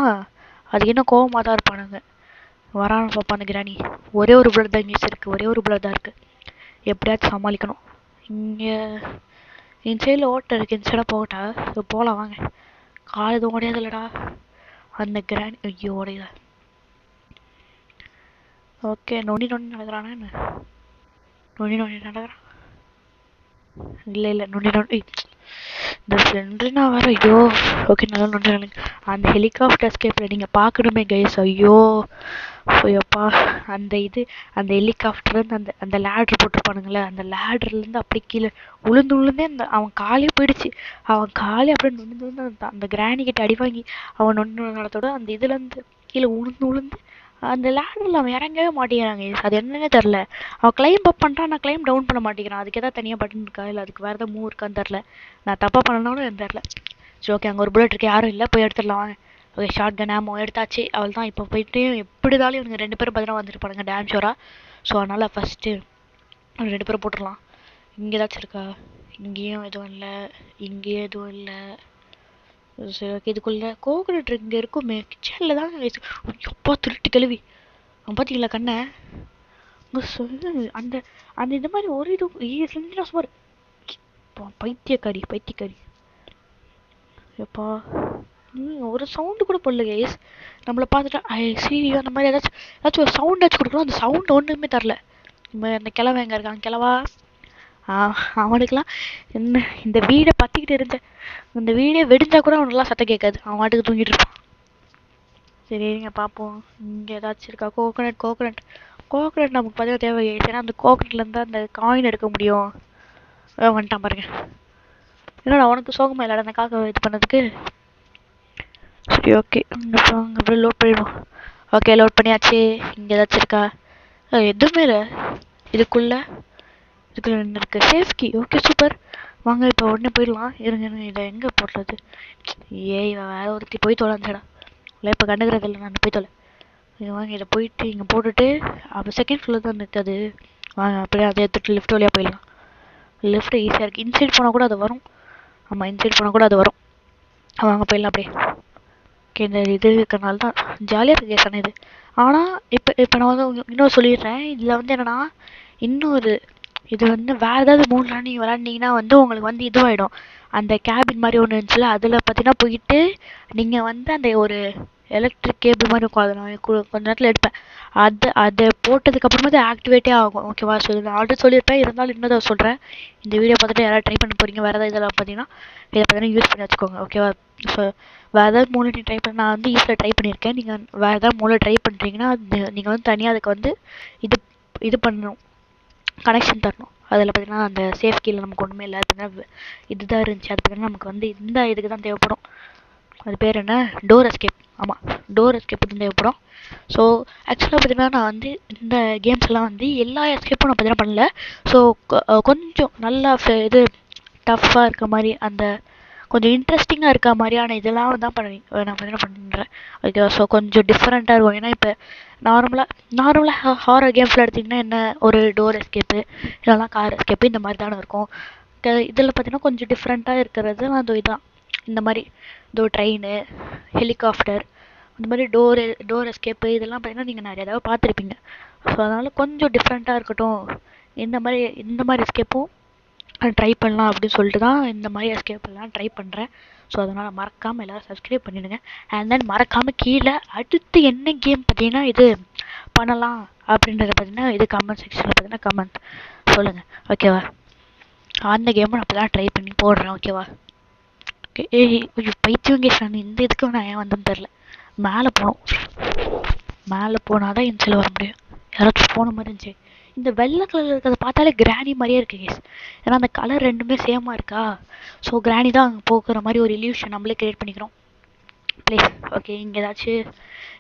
அது இன்னும் கோவமாக தான் இருப்பானுங்க. வரான்னு பார்ப்போம் அந்த கிராணி. ஒரே ஒரு பிளட் தான் மிஸ் இருக்குது. ஒரே ஒரு பிளட் தான் இருக்குது. எப்படியாச்சும் சமாளிக்கணும். இங்கே இந்த சைடில் ஓட்டை இருக்குது. இந்த சைடாக போகட்டா? போகலாம் வாங்க. கால் எதுவும் உடையாது இல்லைடா அந்த கிராணி. ஐயோ உடையல. ஓகே நொண்டி நடக்கிறானா என்ன? நொண்டி நடக்கிறான். இல்லை நொண்டி இந்த ஃப்ரெண்டுனா வேற ஐயோ. ஓகே நல்லா நோண்டு. அந்த ஹெலிகாப்டர் எஸ்கேப்பில் நீங்கள் பார்க்கணுமே கைஸ். ஐயோ ஐயோப்பா. அந்த இது அந்த ஹெலிகாப்டர்லேருந்து அந்த அந்த லேட்ரு போட்டிருப்பானுங்களே, அந்த லேட்ருலேருந்து அப்படி கீழே உளுந்தே அந்த அவன் காலே போயிடுச்சு. அவன் காலே அப்படியே நொந்து அந்த கிராணி கிட்ட அடி வாங்கி அவன் நடத்தோட அந்த இதுலேருந்து கீழே உளுந்து அந்த லேடரில் அவன் இறங்கவே மாட்டேங்கிறாங்க. அது என்னன்னே தெரில. அவன் கிளைம் அப் பண்ணுறான், நான் கிளைம் டவுன் பண்ண மாட்டேங்கிறான். அதுக்கு ஏதாவது தனியாக பட்டன் இருக்கா, இல்லை அதுக்கு வேறு ஏதாவது மூவ் இருக்கான்னு தெரில. நான் தப்பாக பண்ணனாலும் எனக்கு தெரில. சரி ஓகே, அங்கே ஒரு புல்லட் இருக்குது, யாரும் இல்லை, போய் எடுத்துடலாம் வாங்க. ஓகே, ஷார்ட் கன் ஆமோ எடுத்தாச்சு. அவள் தான் இப்போ போயிட்டு எப்படிதாலும் இவங்க 2 பேரும் பதிலாக வந்துருப்பானுங்க டேம் ஷோராக. ஸோ அதனால் ஃபஸ்ட்டு 2 பேரும் போட்டுடலாம். இங்கே ஏதாச்சும் இருக்கா? இங்கேயும் எதுவும் இல்லை, இங்கேயும் எதுவும் இல்லை. சரி ஓகே, இதுக்குள்ளே கோகனட் இங்கே இருக்குமே, கிச்சனில் தான். எப்பா திருட்டு கழுவி அவன் பார்த்தீங்களா கண்ணை சொல்லு. அந்த அந்த இந்த மாதிரி ஒரு இது செஞ்சுனா சுமார் பைத்தியக்காரி. எப்பா ஒரு சவுண்டு கூட போடல கைஸ். நம்மளை பார்த்துட்டா சீரியோ அந்த மாதிரி ஏதாச்சும் ஒரு சவுண்டாச்சும் கொடுக்கணும். அந்த சவுண்டு ஒன்றுமே தரல. அந்த கிழவன் எங்கே இருக்கான் கிழவா? அவனுக்கெல்லாம் என்ன இந்த வீடை பற்றிக்கிட்டு இருந்தேன். இந்த வீடே வெடிஞ்சா கூட அவனுக்குலாம் சத்தம் கேட்காது. அவன் வாட்டுக்கு தூங்கிட்டு இருப்பான். சரி இருங்க பார்ப்போம். இங்கே ஏதாச்சும் இருக்கா? கோகனட் நமக்கு பார்த்தீங்கன்னா தேவை. ஏன்னா அந்த கோகனட்லேருந்து அந்த காயின் எடுக்க முடியும். வந்துட்டான் பாருங்க. என்னடா உனக்கு சோகமாக இல்லாட அந்த காக்கை இது பண்ணதுக்கு? சரி ஓகே, அப்புறம் அப்படியே லோட் பண்ணிடுவோம். ஓகே லோட் பண்ணியாச்சு. இங்கே ஏதாச்சும் இருக்கா? எதுவுமே இல்லை. இதுக்குள்ளே என்ன இருக்குது? சேஃப்கி. Okay super. வாங்க இப்போ உடனே போயிடலாம். இருங்க இதை எங்கே போடுறது? வேறு ஒருத்தி போய் தொலைஞ்சடா. இல்லை இப்போ கண்டுக்கிறது இல்லை, நான் போய் தொலை. வாங்க இதை போயிட்டு இங்கே போட்டுட்டு அப்போ செகண்ட் ஃப்ளோர் தான் நிற்காது. வாங்க அப்படியே அதை எடுத்துகிட்டு லிஃப்ட் வழியாக போயிடலாம். லிஃப்ட் ஈஸியாக இருக்குது. இன்சைட் போனால் கூட அது வரும். ஆமாம் இன்சைட் போனால் கூட அது வரும். வாங்க போயிடலாம் அப்படியே. ஓகே, இந்த இது இருக்கிறனால தான் ஜாலியாக இருக்குது கேஸ் இது. ஆனால் இப்போ நான் வந்து இன்னொரு சொல்லிடுறேன். இதில் வந்து என்னென்னா இன்னொரு இது வந்து வேறு ஏதாவது மூணுலாம் நீங்கள் விளாண்டிங்கன்னா வந்து உங்களுக்கு வந்து இதுவாகிடும். அந்த கேபின் மாதிரி ஒன்று இருந்துச்சுல, அதில் பார்த்தீங்கன்னா போயிட்டு நீங்கள் வந்து அந்த ஒரு எலக்ட்ரிக் கேபிள் மாதிரி இருக்கும். அதை நான் கொஞ்ச நேரத்தில் எடுப்பேன். அதை போட்டதுக்கப்புறமா அது ஆக்டிவேட்டே ஆகும். ஓகேவா? ஸோ நான் ஆல்ரெடி சொல்லியிருப்பேன், இருந்தாலும் இன்னும் சொல்கிறேன். இந்த வீடியோ பார்த்துட்டு யாராவது ட்ரை பண்ண போகிறீங்க வேறு ஏதாவது இதெல்லாம் பார்த்தீங்கன்னா இதை பார்த்தீங்கன்னா யூஸ் பண்ணி வச்சுக்கோங்க. ஓகேவா? ஸோ வேறு ஏதாவது மூலம் நீ ட்ரை பண்ண, நான் வந்து ஈஸியில் ட்ரை பண்ணியிருக்கேன். நீங்கள் வேறு ஏதாவது மூலம் ட்ரை பண்ணுறீங்கன்னா நீங்கள் வந்து தனியாக அதுக்கு வந்து இது பண்ணணும், கனெக்ஷன் தரணும். அதில் பார்த்தீங்கன்னா அந்த சேஃப் கீழே நமக்கு ஒன்றுமே இல்லை. அது இதுதான் இருந்துச்சு. அது பார்த்தீங்கன்னா நமக்கு வந்து இந்த இதுக்கு தான் தேவைப்படும். அது பேர் என்ன? Door escape. ஆமாம், டோர் எஸ்கேப் தான் தேவைப்படும். ஸோ ஆக்சுவலாக பார்த்தீங்கன்னா நான் வந்து இந்த கேம்ஸ் எல்லாம் வந்து எல்லா எஸ்கேப்பும் நான் பார்த்தீங்கன்னா பண்ணல. ஸோ கொஞ்சம் நல்லா இது டஃப்பாக இருக்க மாதிரி, அந்த கொஞ்சம் இன்ட்ரெஸ்டிங்காக இருக்க மாதிரியான இதெல்லாம் தான் நான் பார்த்தீங்கன்னா பண்ணுறேன். ஓகேவா? ஸோ கொஞ்சம் டிஃப்ரெண்ட்டாக இருக்கும். ஏன்னா இப்போ நார்மலாக ஹாரர் கேம்ஸில் எடுத்திங்கன்னா என்ன, ஒரு டோர் எஸ்கேப்பு இல்லைனா கார் எஸ்கேப்பு இந்த மாதிரி தானே இருக்கும். இதில் பார்த்தீங்கன்னா கொஞ்சம் டிஃப்ரெண்ட்டாக இருக்கிறது அது இதுதான். இந்த மாதிரி ட்ரெயின், ஹெலிகாப்டர், இந்த மாதிரி டோர் எஸ்கேப்பு இதெல்லாம் பார்த்தீங்கன்னா நீங்கள் நிறைய தடவை பார்த்துருப்பீங்க. ஸோ அதனால் கொஞ்சம் டிஃப்ரெண்ட்டாக இருக்கட்டும், இந்த மாதிரி எஸ்கேப்பும் ட்ரை பண்ணலாம் அப்படின்னு சொல்லிட்டு தான் இந்த மாதிரி எஸ்கேப்பெல்லாம் ட்ரை பண்ணுறேன். ஸோ அதனால் மறக்காமல் எல்லோரும் சப்ஸ்கிரைப் பண்ணிவிடுங்க. அண்ட் தென் மறக்காமல் கீழே அடுத்து என்ன கேம் பார்த்தீங்கன்னா இது பண்ணலாம் அப்படின்றத பார்த்தீங்கன்னா இது கமெண்ட் செக்ஷனில் பார்த்தீங்கன்னா கமெண்ட் சொல்லுங்கள். ஓகேவா? அந்த கேமை நான் அப்போ தான் ட்ரை பண்ணி போடுறேன். ஓகேவா? பைத்தியம் கேஸ். நான் இந்த இதுக்கு நான் ஏன் வந்தேன்னு தெரில. மேலே போனால் தான் என் செல்ல வர முடியும். யாராச்சும் போன மாதிரி இருந்துச்சு. இந்த வெள்ளை கலர் இருக்கிறத பார்த்தாலே கிராணி மாதிரியே இருக்குது கேஸ். ஏன்னா அந்த கலர் ரெண்டுமே சேமாக இருக்கா. ஸோ கிராணி தான் அங்கே போக்குற மாதிரி ஒரு இல்யூஷன் நம்மளே க்ரியேட் பண்ணிக்கிறோம். ப்ளீஸ் ஓகே, இங்கே ஏதாச்சும்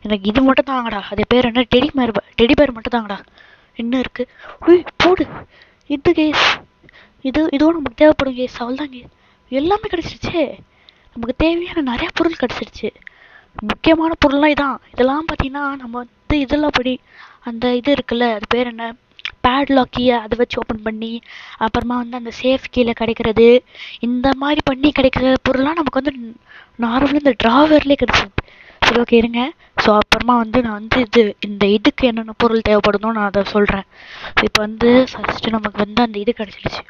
எனக்கு இது மட்டும் தாங்கடா. அது பேர் என்ன? டெடி பேர் மட்டும் தாங்கடா. என்ன இருக்குது? போடு இது கேஸ். இதோடு நமக்கு தேவைப்படும் கேஸ். அவள் தான் கேஸ். எல்லாமே கிடச்சிருச்சு. நமக்கு தேவையான நிறையா பொருள் கிடச்சிருச்சு. முக்கியமான பொருள்லாம் இதான். இதெல்லாம் பார்த்தீங்கன்னா நம்ம வந்து இதெல்லாம் படி அந்த இது இருக்குல்ல, அது பேர் என்ன, பேட்லாக் கீயை அதை வச்சு ஓப்பன் பண்ணி அப்புறமா வந்து அந்த சேஃப் கீழே கிடைக்கிறது, இந்த மாதிரி பண்ணி கிடைக்கிற பொருள்லாம் நமக்கு வந்து நார்மலாக இந்த ட்ராவர்லேயே கிடச்சிது. சரி ஓகே இருங்க. ஸோ அப்புறமா வந்து நான் வந்து இதுக்கு என்னென்ன பொருள் தேவைப்படுதோ நான் அதை சொல்கிறேன். இப்போ வந்து ஃபஸ்ட்டு நமக்கு வந்து அந்த இது கிடச்சிருச்சு.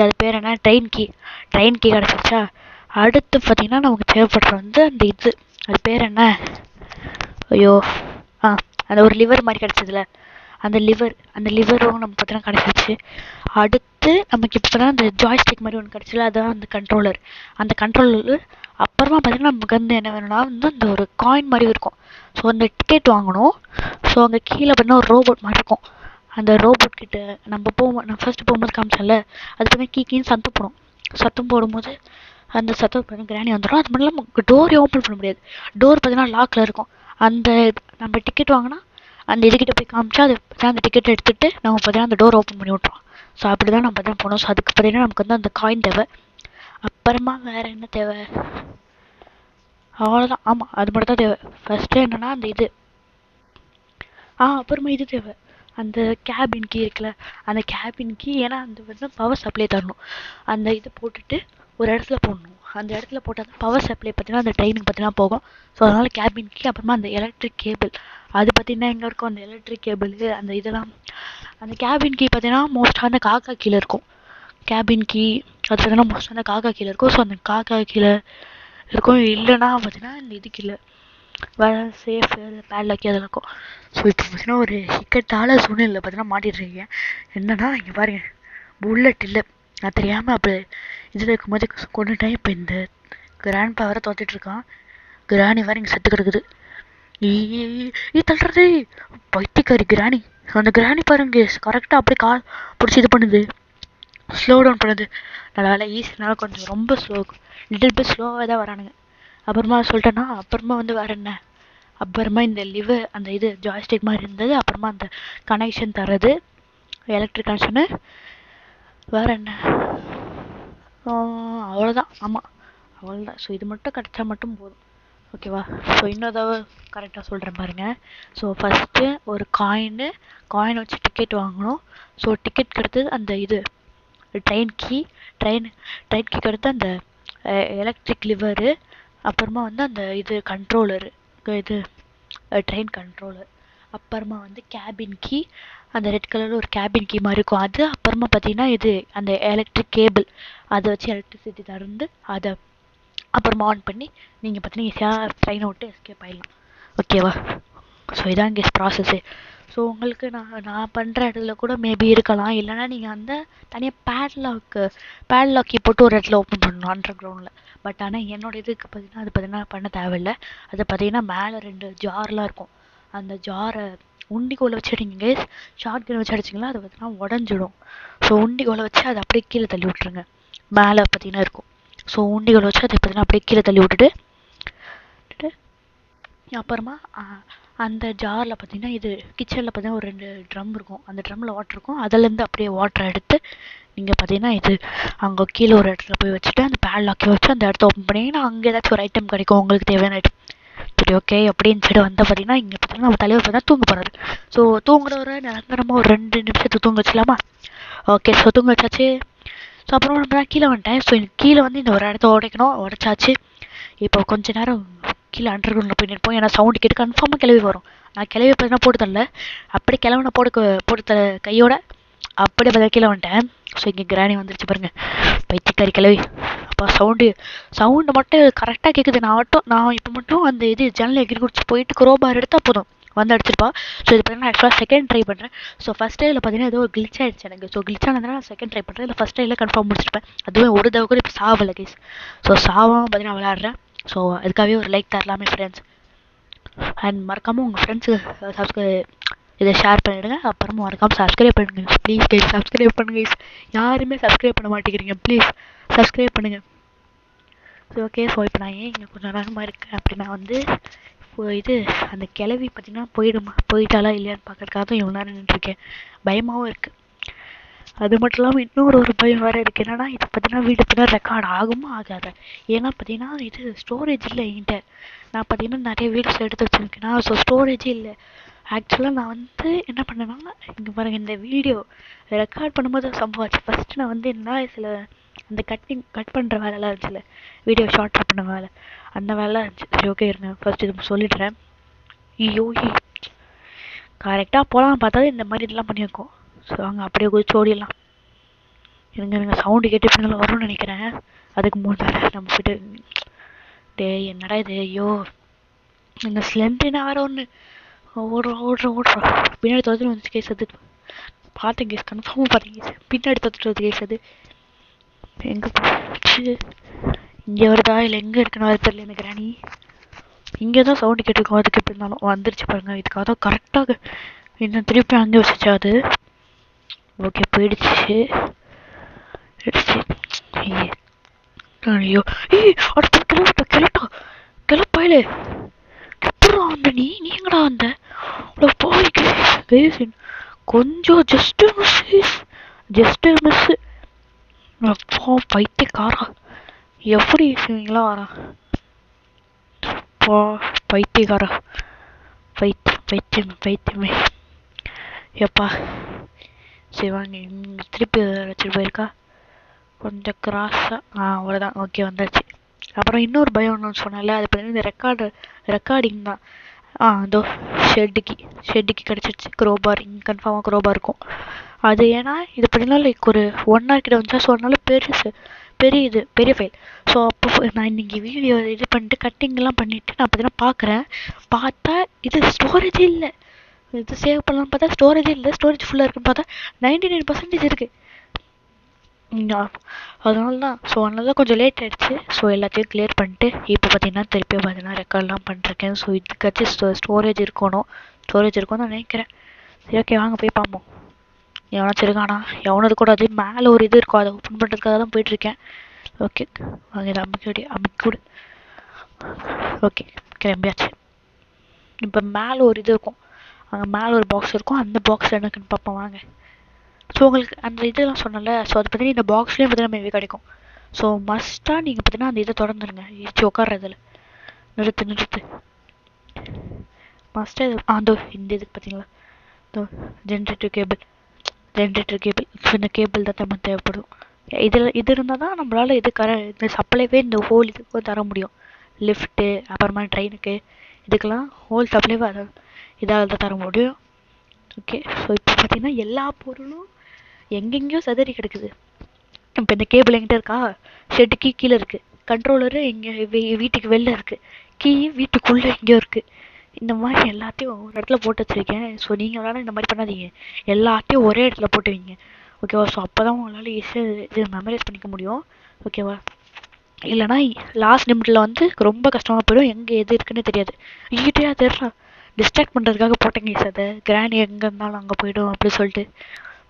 அது பேர் என்ன? ட்ரெயின் கீ கிடச்சிருச்சா? அடுத்து பார்த்தீங்கன்னா நமக்கு தேவைப்படுற வந்து அந்த அது பேர் என்ன? ஐயோ அந்த ஒரு லிவர் மாதிரி கிடச்சதுல அந்த லிவரும் நம்ம பார்த்தீங்கன்னா கிடச்சிருச்சு. அடுத்து நமக்கு இப்போ தான் அந்த ஜாய்ஸ்டிக் மாதிரி ஒன்று கிடச்சில, அதுதான் அந்த கண்ட்ரோலர். அந்த கண்ட்ரோலர் அப்புறமா பார்த்தீங்கன்னா நமக்கு வந்து என்ன வேணும்னா வந்து அந்த ஒரு காயின் மாதிரி இருக்கும். ஸோ அந்த டிக்கெட் வாங்கணும். ஸோ அங்கே கீழே பார்த்தீங்கன்னா ஒரு ரோபோட் மாதிரி இருக்கும். அந்த ரோபோட் கிட்ட நான் ஃபர்ஸ்ட் போகும்போது காமிச்சேன்ல, அது பார்த்தீங்கன்னா கீன்னு சத்தம் போடும்போது அந்த சத்தம் கிராணி வந்துடும். அது மட்டும் இல்லாமல் டோரே ஓப்பன் பண்ண முடியாது. டோர் பார்த்தீங்கன்னா லாக்கில் இருக்கும். அந்த நம்ம டிக்கெட் வாங்கினா அந்த இதுக்கிட்ட போய் காமிச்சா அது அந்த டிக்கெட் எடுத்துகிட்டு நம்ம பார்த்தீங்கன்னா அந்த டோர் ஓப்பன் பண்ணி விட்ருவோம். ஸோ அப்படி தான் நம்ம பார்த்தீங்கன்னா போனோம். ஸோ அதுக்கு பார்த்தீங்கன்னா நமக்கு வந்து அந்த காயின் தேவை. அப்புறமா வேறு என்ன தேவை? அவ்வளோதான். ஆமாம், அது மட்டும் தான் தேவை. ஃபஸ்ட்டு என்னென்னா அந்த இது அப்புறமா இது தேவை. அந்த கேபின் கீ இருக்குல்ல, அந்த கேபின் கீ. ஏன்னா அந்த வந்து பவர் சப்ளை தரணும். அந்த இது போட்டுட்டு ஒரு இடத்துல போடணும். அந்த இடத்துல போட்டால் தான் பவர் சப்ளை பார்த்தீங்கன்னா அந்த ட்ரெயினுக்கு பார்த்தீங்கன்னா போகும். ஸோ அதனால் கேபின் கீ. அப்புறமா அந்த எலக்ட்ரிக் கேபிள், அது பார்த்தீங்கன்னா எங்கே இருக்கும் அந்த எலக்ட்ரிக் கேபிள், அந்த இதெல்லாம். அந்த கேபின் கீ பார்த்தீங்கன்னா மோஸ்ட்டாக அந்த காக்கா கீழே இருக்கும். கேபின் கீ அது பார்த்தீங்கன்னா மோஸ்ட்டாக அந்த காக்கா கீழே இருக்கும். ஸோ அந்த காக்கா கீழே இருக்கும். இல்லைன்னா பார்த்தீங்கன்னா இந்த இது கீழே சேஃபு பேட்லாக்கி அதெல்லாம் இருக்கும். ஸோ இப்போ பார்த்தீங்கன்னா ஒரு இக்கட்டான சூழ்நிலையில் பார்த்தீங்கன்னா மாட்டிகிட்ருக்கீங்க. என்னன்னா இங்கே பாருங்க, புல்லட் இல்லை. நான் தெரியாமல் அப்படி இதில் இருக்கும்போது கொண்டுட்டேன். இப்போ இந்த கிராண்ட் பா வேறு தோத்துட்ருக்கான். கிராணி வேறு இங்கே செத்து கிடக்குது. தள்ளுறது பைத்தியக்காரி கிராணி. அந்த கிராணி பாருங்க கரெக்டாக அப்படியே கால் பிடிச்சி இது பண்ணுது, ஸ்லோ டவுன் பண்ணுது. நல்ல ஈஸினால கொஞ்சம் ரொம்ப லிட்டில் பிட் ஸ்லோவாக தான் வரானுங்க. அப்புறமா சொல்லிட்டேன்னா அப்புறமா வந்து வேறு என்ன, அப்புறமா இந்த லிவர் அந்த இது ஜாய்ஸ்டிக் மாதிரி இருந்தது. அப்புறமா அந்த கனெக்ஷன் தர்றது, எலக்ட்ரிக் கனெக்ஷனு. வேறு என்ன, அவ்வளோதான். ஆமாம், அவ்வளோதான். ஸோ இது மட்டும் கிடச்சா மட்டும் போதும். ஓகேவா? ஸோ இன்னொரு கரெக்டாக சொல்கிறேன் பாருங்கள். ஸோ ஃபஸ்ட்டு ஒரு காயின் வச்சு டிக்கெட் வாங்கணும். ஸோ டிக்கெட் கிடைத்தது அந்த இது ட்ரெயின் கீக்கு அடுத்து அந்த எலக்ட்ரிக் லிவரு. அப்புறமா வந்து அந்த இது கண்ட்ரோலரு, இது ட்ரெயின் கண்ட்ரோலர். அப்புறமா வந்து கேபின் கீ, அந்த ரெட் கலரில் ஒரு கேபின் கீ மாதிரி இருக்கும் அது. அப்புறமா பார்த்தீங்கன்னா இது அந்த எலக்ட்ரிக் கேபிள், அதை வச்சு எலக்ட்ரிசிட்டி தருந்து அதை அப்புறமா ஆன் பண்ணி நீங்கள் பார்த்தீங்கன்னா ஈஸியாக ட்ரெயினை விட்டு எஸ்கேப் ஆகிடலாம். ஓகேவா? ஸோ இதான் இங்கே ப்ராசஸ்ஸு. ஸோ உங்களுக்கு நான் பண்ணுற இடத்துல கூட மேபி இருக்கலாம். இல்லைனா நீங்கள் அந்த தனியாக பேட்லாக்கி போட்டு ஒரு இடத்துல ஓப்பன் பண்ணணும் அண்டர் கிரவுண்டில். பட் ஆனால் என்னோட இதுக்கு பார்த்தீங்கன்னா அது பார்த்தீங்கன்னா பண்ண தேவையில்லை. அது பார்த்தீங்கன்னா மேலே 2 ஜார்லாம் இருக்கும். அந்த ஜாரை உண்டிகோலை வச்சு அடிங்க. ஷார்ட் கன் வச்சு அடிச்சிங்களா அது பார்த்தீங்கன்னா உடஞ்சிடும். ஸோ உண்டிகோலை வச்சு அதை அப்படியே கீழே தள்ளி விட்ருங்க. மேலே பார்த்தீங்கன்னா இருக்கும். ஸோ உண்டிகோலை வச்சு அதை பார்த்தீங்கன்னா அப்படியே கீழே தள்ளி விட்டுட்டு அப்புறமா அந்த ஜாரில் பார்த்தீங்கன்னா இது கிச்சனில் பார்த்தீங்கன்னா ஒரு 2 ட்ரம் இருக்கும். அந்த ட்ரம்மில் வாட்டர் இருக்கும். அதிலேருந்து அப்படியே வாட்டரை எடுத்து நீங்கள் பார்த்தீங்கன்னா இது அங்கே கீழே ஒரு இடத்துல போய் வச்சுட்டு அந்த பேட்லாக்கி வச்சு அந்த இடத்த ஓப்பன் பண்ணிங்கன்னா அங்கே ஏதாச்சும் ஒரு ஐட்டம் கிடைக்கும் உங்களுக்கு தேவையான ஐட்டம். சரி, ஓகே. அப்படின்னு சைடு வந்தால் பார்த்தீங்கன்னா இங்கே பார்த்தீங்கன்னா நம்ம தலைவர் பார்த்தா தூங்க போகிறாரு. ஸோ தூங்குறவரை நிரந்தரமாக ஒரு 2 நிமிஷத்துக்கு தூங்க வச்சுலாமா? ஓகே. ஸோ தூங்க வச்சாச்சு. ஸோ அப்புறம் நம்ம தான் கீழே வந்துட்டேன். ஸோ கீழே வந்து இந்த ஒரு இடத்த உடைச்சாச்சு. இப்போ கொஞ்ச நேரம் கீழே அண்டர் கிரவுண்டில் போய் நிற்போம். ஏன்னா சவுண்டு கேட்டு கன்ஃபார்மாக கிளவி வரும். நான் கிளவி பார்த்தீங்கன்னா போட்டு தரல, அப்படியே கிளவுன போட்டு கையோட அப்படியே பார்த்தா கீழே வந்துட்டேன். ஸோ இங்கே கிராணி வந்துருச்சு பாருங்கள், பைத்தியக்காரி கிளவி. அப்போ சவுண்டு மட்டும் கரெக்டாக கேட்குது. நான் இப்போ மட்டும் அந்த இது ஜன்னல் எகிரி குடிச்சு போயிட்டு குரோபார் எடுத்தால் போதும் வந்து அடிச்சிருப்பா. ஸோ இது பார்த்தீங்கன்னா ஆக்சுவலாக செகண்ட் ட்ரை பண்ணுறேன். ஸோ ஃபஸ்ட் டைமில் பார்த்தீங்கன்னா ஏதோ ஒரு கிளிச் ஆகிடுச்சு எனக்கு. ஸோ கிளிச் ஆனதுனால நான் செகண்ட் ட்ரை பண்ணுறேன். இல்லை ஃபஸ்ட் டைமில் கன்ஃபார்ம் முடிச்சிருப்பேன். அதுவே ஒரு தடவை கூட இப்போ சாவலை கைஸ். ஸோ சாவாமல் பார்த்தீங்கன்னா விளையாடுறேன். ஸோ அதுக்காகவே ஒரு லைக் தரலாமே ஃப்ரெண்ட்ஸ். அண்ட் மறக்காமல் உங்கள் ஃப்ரெண்ட்ஸுக்கு இதை ஷேர் பண்ணிவிடுங்க. அப்புறமா மறக்காமல் சப்ஸ்கிரைப் பண்ணுங்கள் ப்ளீஸ் கைஸ். சப்ஸ்கிரைப் பண்ணுங்கள் கைஸ். யாருமே சப்ஸ்கிரைப் பண்ண மாட்டேங்கிறீங்க. ப்ளீஸ் சப்ஸ்கிரைப் பண்ணுங்கள். So okay. ஸோ இப்போ நான் ஏன் இங்கே கொஞ்சம் நேரமாக இருக்கேன் அப்படின்னா வந்து இது அந்த கிளவி பார்த்தீங்கன்னா போயிட்டாலா இல்லையான்னு பார்க்கறதுக்காக தான் இவ்வளோ நேரம் நின்றுருக்கேன். பயமாகவும் இருக்குது. அது மட்டும் இல்லாமல் இன்னொரு பயம் வேறு இருக்குது. என்னென்னா இது பார்த்தீங்கன்னா வீடு பார்த்தீங்கன்னா ரெக்கார்ட் ஆகுமா ஆகாதா? ஏன்னா பார்த்தீங்கன்னா இது ஸ்டோரேஜ் இல்லை என்கிட்ட. நான் பார்த்தீங்கன்னா நிறைய வீடியோஸ் எடுத்து வச்சுருக்கேன்னா, ஸோ ஸ்டோரேஜே இல்லை. ஆக்சுவலாக நான் வந்து என்ன பண்ணேன்னா, இங்கே பாருங்கள், இந்த வீடியோ ரெக்கார்ட் பண்ணும்போது சம்பவம் ஆச்சு. ஃபஸ்ட்டு நான் வந்து என்ன சில அந்த கட் பண்ணுற வேலைலாம் இருந்துச்சுல்ல, வீடியோ ஷார்ட் பண்ண வேலை, அந்த வேலைலாம் இருந்துச்சு. சரி, ஓகே இருங்க, ஃபஸ்ட்டு இது சொல்லிடுறேன். கரெக்டாக போகலாம் பார்த்தா இந்த மாதிரி இதெல்லாம் பண்ணியிருக்கோம். ஸோ அங்கே அப்படியே குதிச்சு ஓடிடலாம். எனக்கு சவுண்டு கேட்டு பின்னால் வரும்னு நினைக்கிறேன். அதுக்கு முன்னாடி நம்ம போய்ட்டு என்னடா இது, ஐயோ இந்த ஸ்லெண்ட்னா வேறு ஒன்று. ஓடுறோம் பின்னாடி தொலைச்சிட்டு வந்துச்சு கேஸ் அது. பார்த்தேன் கேஸ், கன்ஃபார்மாக பார்த்தேன் கேஸ், பின்னாடி தொலைச்சிட்டு வந்து கேஸ் அது. எங்கே போச்சு, இங்கே வருதா இல்லை எங்கே இருக்குன்னு வர தெரியல எனக்கு ராணி. இங்கே தான் சவுண்டு கேட்டுருக்கோம், அதுக்கு எப்படி இருந்தாலும் வந்துருச்சு பாருங்க. இதுக்காக தான் கரெக்டாக இன்னும் திருப்பி அங்கே வச்சுச்சு அது. ஓகே போயிடுச்சு. ஐயோ அடுத்த கிளட்டா கிளப்பாயில எப்படா வந்த நீ எங்கடா வந்த போய் கொஞ்சம் ஜஸ்ட் மிஸ் அப்பா பைத்தியக்காரா எப்படி செய்வீங்களா வரா பைத்தியக்காரா பைத்தியமே எப்பா சரி வாங்க திருப்பி வச்சுட்டு போயிருக்கா கொஞ்சம் கிராஸா அவ்வளோதான். ஓகே வந்தாச்சு. அப்புறம் இன்னொரு பயம் ஒன்று சொன்னால அது பார்த்தீங்கன்னா இந்த ரெக்கார்டிங் தான். அதோ ஷெட்டுக்கு கிடச்சிருச்சு க்ரோபார். இங்கே கன்ஃபார்மாக க்ரோபார் இருக்கும். அது ஏன்னா இது பார்த்தீங்கன்னா லைக் ஒரு 1 hour கிட்ட வந்துச்சா. ஸோ அதனால பெரிய ஃபைல். ஸோ அப்போ நான் இன்னைக்கு வீடியோ இது பண்ணிட்டு கட்டிங்லாம் பண்ணிவிட்டு நான் பார்த்தீங்கன்னா பார்த்தா இது ஸ்டோரேஜே இல்லை. இது சேவ் பண்ணலாம்னு பார்த்தா ஸ்டோரேஜே இல்லை. ஸ்டோரேஜ் ஃபுல்லாக இருக்குன்னு பார்த்தா 99% இருக்குது. அதனால தான் அதனால தான் கொஞ்சம் லேட் ஆகிடுச்சு. ஸோ எல்லாத்தையும் கிளியர் பண்ணிட்டு இப்போ பார்த்தீங்கன்னா திருப்பி பார்த்தீங்கன்னா ரெக்கார்ட்லாம் பண்ணிருக்கேன். ஸோ இதுக்காச்சும் ஸ்டோரேஜ் இருக்கும்னு நான் நினைக்கிறேன். சரி ஓகே வாங்க போய் பார்ப்போம். எவனாச்சும் இருக்கானா? எவனும் இருக்கக்கூடாது. மேலே ஒரு இது இருக்கும், அதை ஓப்பன் பண்ணுறதுக்காக தான் போயிட்டுருக்கேன். ஓகே வாங்க இதை அமைக்கூடு. ஓகே கிளம்பியாச்சு. இப்போ மேலே ஒரு இது இருக்கும், அங்கே மேலே ஒரு பாக்ஸ் இருக்கும். அந்த பாக்ஸ் எனக்குன்னு பார்ப்போம் வாங்க. ஸோ உங்களுக்கு அந்த இதெல்லாம் சொன்னல, ஸோ அது பார்த்தீங்கன்னா இந்த பாக்ஸ்லேயும் பார்த்தீங்கன்னா மேபி கிடைக்கும். ஸோ மஸ்ட்டாக நீங்கள் பார்த்தீங்கன்னா அந்த இதை திறந்துருங்க. இடிச்சு உட்கார்றதில்ல நிறுத்து மஸ்ட்டாக இது. அதோ இந்த இதுக்கு பார்த்தீங்களா, இதோ ஜென்ரேட்டர் கேபிள். இந்த கேபிள் தான் நம்ம தேவைப்படும். இது இருந்தால் தான் நம்மளால் இந்த சப்ளைவே இந்த ஹோல் இதுக்கும் தர முடியும். லிஃப்ட்டு அப்புறமா ட்ரெயினுக்கு இதுக்கெல்லாம் ஹோல் சப்ளைவே இதாக தான் தர முடியும். ஓகே ஸோ இப்போ பார்த்தீங்கன்னா எல்லா பொருளும் எங்கெங்கேயோ சதறி கிடக்குது. இப்போ இந்த கேபிள் எங்கிட்ட இருக்கா, ஷெட்டுக்கு கீழே இருக்குது. கண்ட்ரோலரு இங்கே வீட்டுக்கு வெளில இருக்குது. கீ வீட்டுக்குள்ளே எங்கேயோ இருக்குது. இந்த மாதிரி எல்லாத்தையும் ஒரு இடத்துல போட்டு வச்சுருக்கேன். ஸோ நீங்கள் வேணால் இந்த மாதிரி பண்ணாதீங்க, எல்லாத்தையும் ஒரே இடத்துல போட்டு வைங்க. ஓகேவா? ஸோ அப்போ தான் உங்களால் ஈஸியாக இது மெமரைஸ் பண்ணிக்க முடியும். ஓகேவா? இல்லைனா லாஸ்ட் நிமிட்டில் வந்து ரொம்ப கஷ்டமாக போயிடும், எங்கே எது இருக்குன்னு தெரியாது. ஈஸியாக தெரில டிஸ்ட்ராக்ட் பண்ணுறதுக்காக போட்டேங்க அதை. கிராணி எங்கே இருந்தாலும் அங்கே போய்டும் அப்படி சொல்லிட்டு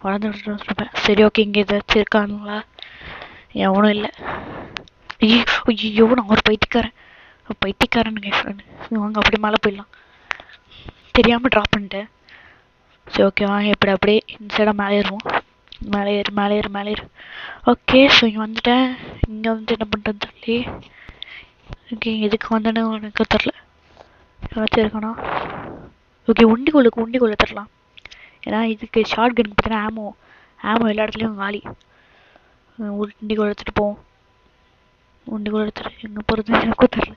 வளர்ந்துட்டு இருப்பேன். சரி ஓகே இங்கே ஏதாச்சும் இருக்கானுங்களா? எவனும் இல்லை. ஐயோ நான் ஒரு பைத்தியக்காரனுங்க ஃப்ரெண்டு. வாங்க அப்படி மேலே போயிடலாம். தெரியாமல் ட்ராப் பண்ணிட்டேன். சரி ஓகே வாங்க இப்படி அப்படியே இந்த சைடாக மேலே ஏறு. ஓகே ஸோ இங்கே வந்துட்டேன். இங்கே வந்து என்ன பண்ணுறது சொல்லி ஓகே எதுக்கு வந்தேன்னு எனக்கு தெரில. ஏதாச்சும் இருக்கானா? ஓகே உண்டிக்குள்ளே தரலாம். ஏன்னா இதுக்கு ஷார்ட் கனுக்கு பார்த்தீங்கன்னா ஆமோ எல்லா இடத்துலையும் காலி. உண்டிக்குள்ளே எடுத்துகிட்டு போவோம். உண்டிக்குள்ளே எடுத்துகிட்டு எங்கே போகிறது எனக்கும் தெரில.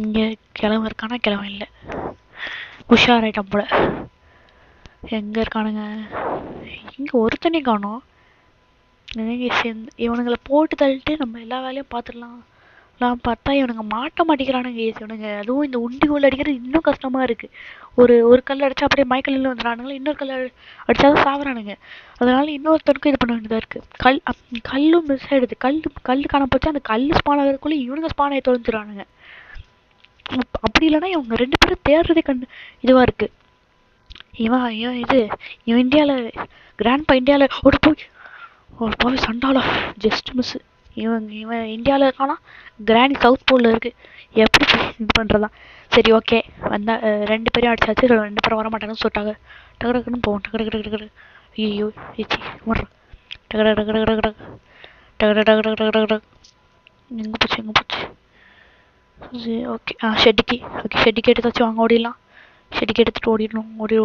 இங்கே கிழமை இருக்கானா? கிழமை இல்லை. உஷார் ஐட்டம் போல. எங்கே இருக்கானுங்க? இங்கே ஒருத்தனே காணோம். இவனுங்களை போட்டு தள்ளிட்டு நம்ம எல்லா வேலையும் பார்த்துடலாம் பார்த்தா இவனுங்க மாட்ட மாட்டேங்கிறானுங்க. இவனுங்க அதுவும் இந்த உண்டிக்குள்ள அடிக்கிறது இன்னும் கஷ்டமா இருக்கு. ஒரு கல் அடிச்சா அப்படியே மயக்கல்ல வந்துடுறானுங்களா, இன்னொரு கல் அடிச்சாதான் சாகுறானுங்க. அதனால இன்னொருத்தருக்கும் இது பண்ண வேண்டியதா இருக்கு. கல்லும் மிஸ் ஆயிடுது. கல் காண போச்சு. அந்த கல் ஸ்பான் ஆகிறதுக்குள்ள இவனுங்க ஸ்பான் ஆகி தொலைஞ்சிடறானுங்க. அப்படி இல்லைன்னா இவங்க 2 பேரும் தேடுறதே இதுவா இருக்கு. இவன் இந்தியாவில் கிராண்ட்பா இந்தியாவில் போய் சண்டாளா ஜஸ்ட் மிஸ். இவன் இந்தியாவில் இருக்கானா, கிராணி சவுத் போலில் இருக்கு. எப்படி இது பண்ணுறதா? சரி ஓகே வந்தா 2 பேரையும் அடிச்சாச்சு. 2 பேரும் வரமாட்டாங்கன்னு சொல்லிட்டாங்க. டக்குன்னு போவோம். டக்கு ஐயோ ஏச்சி வர்றோம். டக்கு எங்கே போச்சு? சரி ஓகே ஷெட்டுக்கு எடுத்தாச்சு. வாங்க ஓடிடலாம். ஷெட்டுக்கு எடுத்துகிட்டு ஓடிடணும். ஓடு.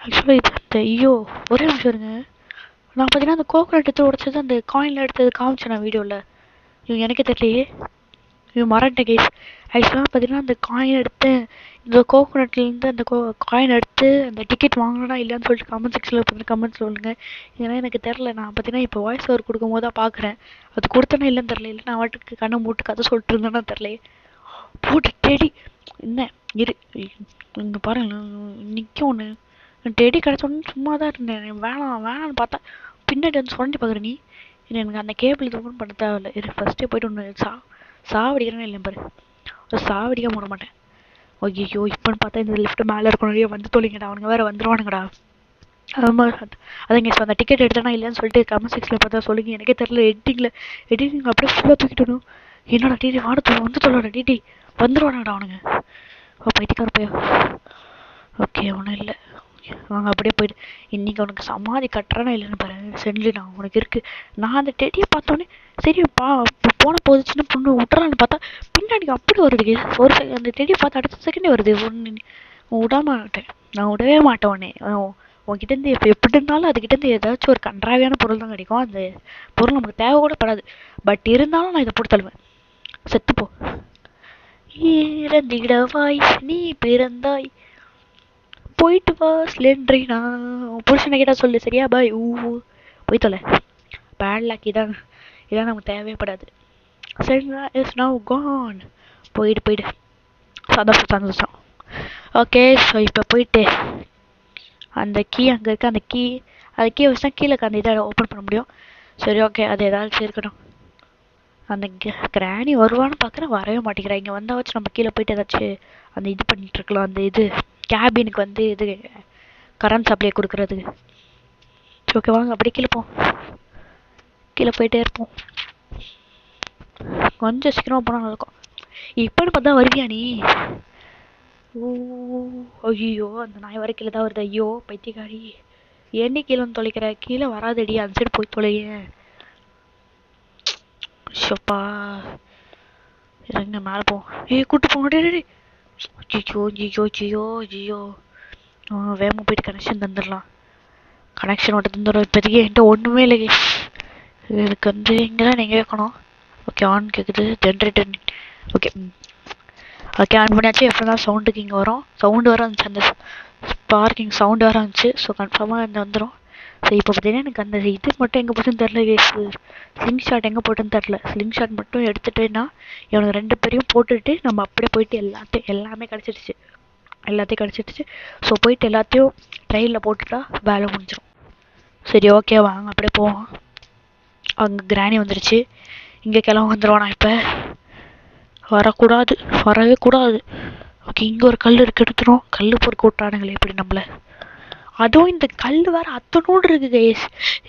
ஆக்சுவலாக இது ஐயோ ஒரே நிமிஷம் இருங்க. நான் பார்த்தீங்கன்னா அந்த கோகோனட் எடுத்து உடச்சது அந்த காயினில் எடுத்தது காமிச்சேன் நான் வீடியோவில். எனக்கே தெரியலையே. மறந்துட்ட கேஸ். ஆக்சுவலாக பார்த்தீங்கன்னா அந்த காயின் எடுத்து இந்த கோகோனட்லேருந்து அந்த காயின் எடுத்து அந்த டிக்கெட் வாங்கினா இல்லையான்னு சொல்லிட்டு கமெண்ட் செக்ஷனில் பார்த்து கமெண்ட் சொல்லுங்கள். ஏன்னா எனக்கு தெரில. நான் பார்த்தீங்கன்னா இப்போ வாய்ஸ் ஓவர் கொடுக்கும் போது தான் பார்க்குறேன். அது கொடுத்தேன்னா இல்லைன்னு தெரில. இல்லை நான் வாட்டுக்கு கண்ணை மூட்டு கதை சொல்லிட்டு இருந்தேன்னா தெரில. போட்டு டெடி என்ன இரு இங்கே பாருங்க நிற்க ஒன்று டெடி கிடச்சோன்னு சும்மா தான் இருந்தேன். வேணாம்னு பார்த்தா பின்னாடி வந்து சுரண்டி பார்க்குற நீ. எனக்கு அந்த கேபிள் இது ஒன்றும் பண்ண தேவையில்லை. இரு ஃபஸ்ட்டே போய்ட்டு ஒன்று சாவடிக்கிறேன்னு இல்லை பாரு. சாவடிக்க போட மாட்டேன். ஐயோ இப்போன்னு பார்த்தா இந்த லிஃப்ட் மேலே இருக்கணும். வந்து தொலைங்கடா, அவனுங்க வேறு வந்துடுவானுங்கடா. அதான் அந்த டிக்கெட் எடுத்தேனா இல்லைன்னு சொல்லிட்டு கமெண்ட் செக்ஷனில் பார்த்தா சொல்லுங்க. எனக்கே தெரியல. எடிட்டிங் அப்படியே ஃபுல்லாக தூக்கிட்டணும். என்னடா டிடி வாட வந்து சொல்லடா டிடி வந்துடுவானுங்கடா அவனுங்க. பைத்தியக்கார பையா. ஓகே ஒன்றும் இல்லை, வாங்க அப்படியே போயிட்டு இன்னைக்கு அவனுக்கு சமாதி கட்டுறானா இல்லைன்னு பாரு. சென்ட்லினா உனக்கு இருக்கு. நான் அந்த டெடியை பார்த்தோன்னே சரிப்பா போன போதுச்சுன்னு பொண்ணு விட்டுறான்னு பார்த்தா பின்னாடி அப்படி வருது. ஒரு அந்த டெடியை பார்த்து அடுத்த செகண்டே வருது. நான் விடவே மாட்டேன் உடனே. உன்கிட்டேருந்து எப்படி இருந்தாலும் அதுக்கிட்டேருந்து ஏதாச்சும் ஒரு கன்றாவியான பொருள் தான் கிடைக்கும். அந்த பொருள் நமக்கு தேவை கூட படாது. பட் இருந்தாலும் நான் இதை போட்டு தள்ளுவேன். செத்துப்போ இறந்திடவாய் நீ பிறந்தாய் போயிட்டு வா ஸ்லெண்ட்ரினா. புருஷனை கேட்டா சொல்லு சரியா பாய். போய் தொலை. பேட் லாக் இதான் நமக்கு தேவைப்படாது. Slendrina is now gone. போயிடு சந்தோஷம். ஓகே ஸோ இப்போ போயிட்டு அந்த கீ அங்கே இருக்க அந்த கீ வச்சு தான் கீழே அந்த இதை ஓப்பன் பண்ண முடியும். சரி ஓகே அது ஏதாச்சும் இருக்கட்டும். அந்த கிராணி வருவான்னு பார்க்குறேன், வரவே மாட்டேங்கிறா. இங்கே வந்தால் வச்சு நம்ம கீழே போயிட்டு ஏதாச்சும் அந்த இது பண்ணிட்டு இருக்கலாம். அந்த இது கேபினுக்கு வந்து இது கரண்ட் சப்ளை கொடுக்குறதுக்கு. ஓகே வாங்க அப்படியே கீழே போயிட்டே இருப்போம். கொஞ்சம் சீக்கிரமாக போனால் நல்லாயிருக்கும். இப்போன்னு பார்த்தா வருவியா நீ? ஐயோ அந்த நாய் வர கீழே தான் வருது. ஐயோ பைத்தியக்காரி, ஏன்னே கீழே வந்து தொலைக்கிற? கீழே வராதடி, அந்த சைடு போய் தொலைய. ஷப்பா இறங்க மேலே போ. கூட்டு போங்க. ஜியோ வேகமாக போயிட்டு கனெக்ஷன் தந்துடலாம். கனெக்ஷன் மட்டும் தந்துடும். இப்போதைக்கு என்கிட்ட ஒன்றுமே இல்லை. இதுக்கு வந்து இங்கே தான் நீங்கள் கேட்கணும். ஓகே ஆன் கேட்குது. ஜென்ரேட்டர் ஓகே ஆன் பண்ணியாச்சு. எப்போ தான் சவுண்டுக்கு இங்கே வரும். சவுண்டு வர இருந்துச்சு, அந்த ஸ்பார்க்கிங் சவுண்டு வர இருந்துச்சு. ஸோ கன்ஃபார்மாக இந்த வந்துடும். ஸோ இப்போ பார்த்தீங்கன்னா எனக்கு அந்த இது மட்டும் எங்கே போட்டுன்னு தெரில. ஸ்லிங் ஷாட் எங்கே போட்டுன்னு தெரில. ஸ்லிங் ஷாட் மட்டும் எடுத்துட்டேன்னா இவனுக்கு 2 பேரையும் போட்டுட்டு நம்ம அப்படியே போயிட்டு எல்லாமே கிடச்சிடுச்சு. ஸோ போயிட்டு எல்லாத்தையும் ட்ரெயினில் போட்டுட்டா வேலை முடிஞ்சிடும். சரி ஓகே வாங்க அப்படியே போவோம். அங்கே கிராணி வந்துடுச்சு. இங்கே கிளம்ப வந்துடுவானா? இப்போ வரவே கூடாது. ஓகே இங்கே ஒரு கல் இருக்கு, எடுத்துரும். கல் பொறுக்க விட்டானுங்களே எப்படி நம்மள. அதுவும் இந்த கல் வேற அத்தனோடு இருக்கு கைஸ்.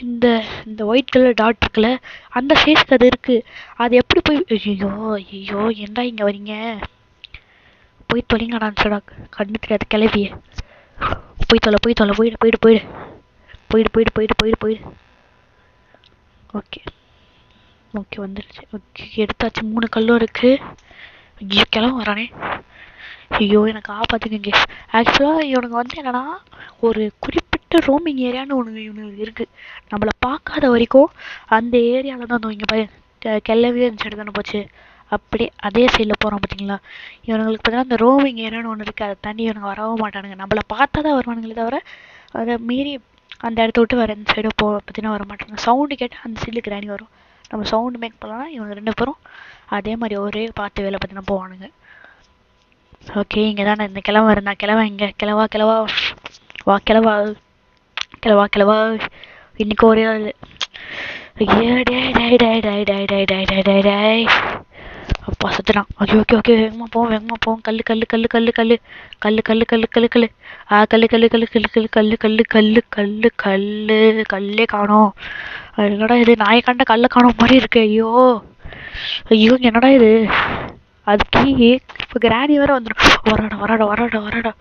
இந்த ஒயிட் கலர் டாட் இருக்குல்ல, அந்த ஃபேஸ்க்கு அது இருக்கு. அது எப்படி போய் ஐயோ ஏன்டா இங்கே வரீங்க? போய் தொலைங்கடான்னு சொல்லா. கண்ணு தெரியாது கிளவிய. போய் தொலை போயிடு. ஓகே வந்துடுச்சு. ஓகே எடுத்தாச்சு. 3 கல்லும் இருக்கு. ஐயோ கிளம்ப வரானே. ஐயோ எனக்கு ஆபாத்துங்க. ஆக்சுவலாக இவனுங்க வந்து என்னன்னா ஒரு குறிப்பிட்ட ரோமிங் ஏரியான்னு இவனுக்கு இருக்குது. நம்மளை பார்க்காத வரைக்கும் அந்த ஏரியாவில் தான் இங்கே போய் கிளவியே இந்த சைடு தானே போச்சு. அப்படியே அதே சைடில் போகிறோம் பார்த்தீங்களா. இவனுங்களுக்கு பார்த்தீங்கன்னா அந்த ரோமிங் ஏரியான்னு ஒன்று இருக்குது. அதை தாண்டி இவனுங்க வரவும் மாட்டானுங்க. நம்மளை பார்த்தா தான் வருவானுங்களே தவிர அதை மீறி அந்த இடத்த விட்டு வர இந்த சைடு பார்த்தீங்கன்னா வர மாட்டாங்க. சவுண்டு கேட்டால் அந்த சைடில் கிராணி வரும். நம்ம சவுண்டு மேக் பண்ணலாம். இவங்க 2 பேரும் அதே மாதிரி ஒரே பார்த்து வேலை பார்த்தீங்கன்னா போவானுங்க. ஓகே இங்கே தான் நான் இந்த கிழவன் இருந்தேன். கிழவன் இங்கே கிழவா இன்னைக்கு ஒரே ஆள். அப்பா சுத்துறான். ஓகே வேகமாக போவோம். கல்லு கல்லே காணோம். என்னடா இது, நாயை கண்ட கல்லை காணோம் மாதிரி இருக்கு. ஐயோ என்னடா இது. அதுக்கு இப்போ கிராணி வேற வந்துடும். வராடா.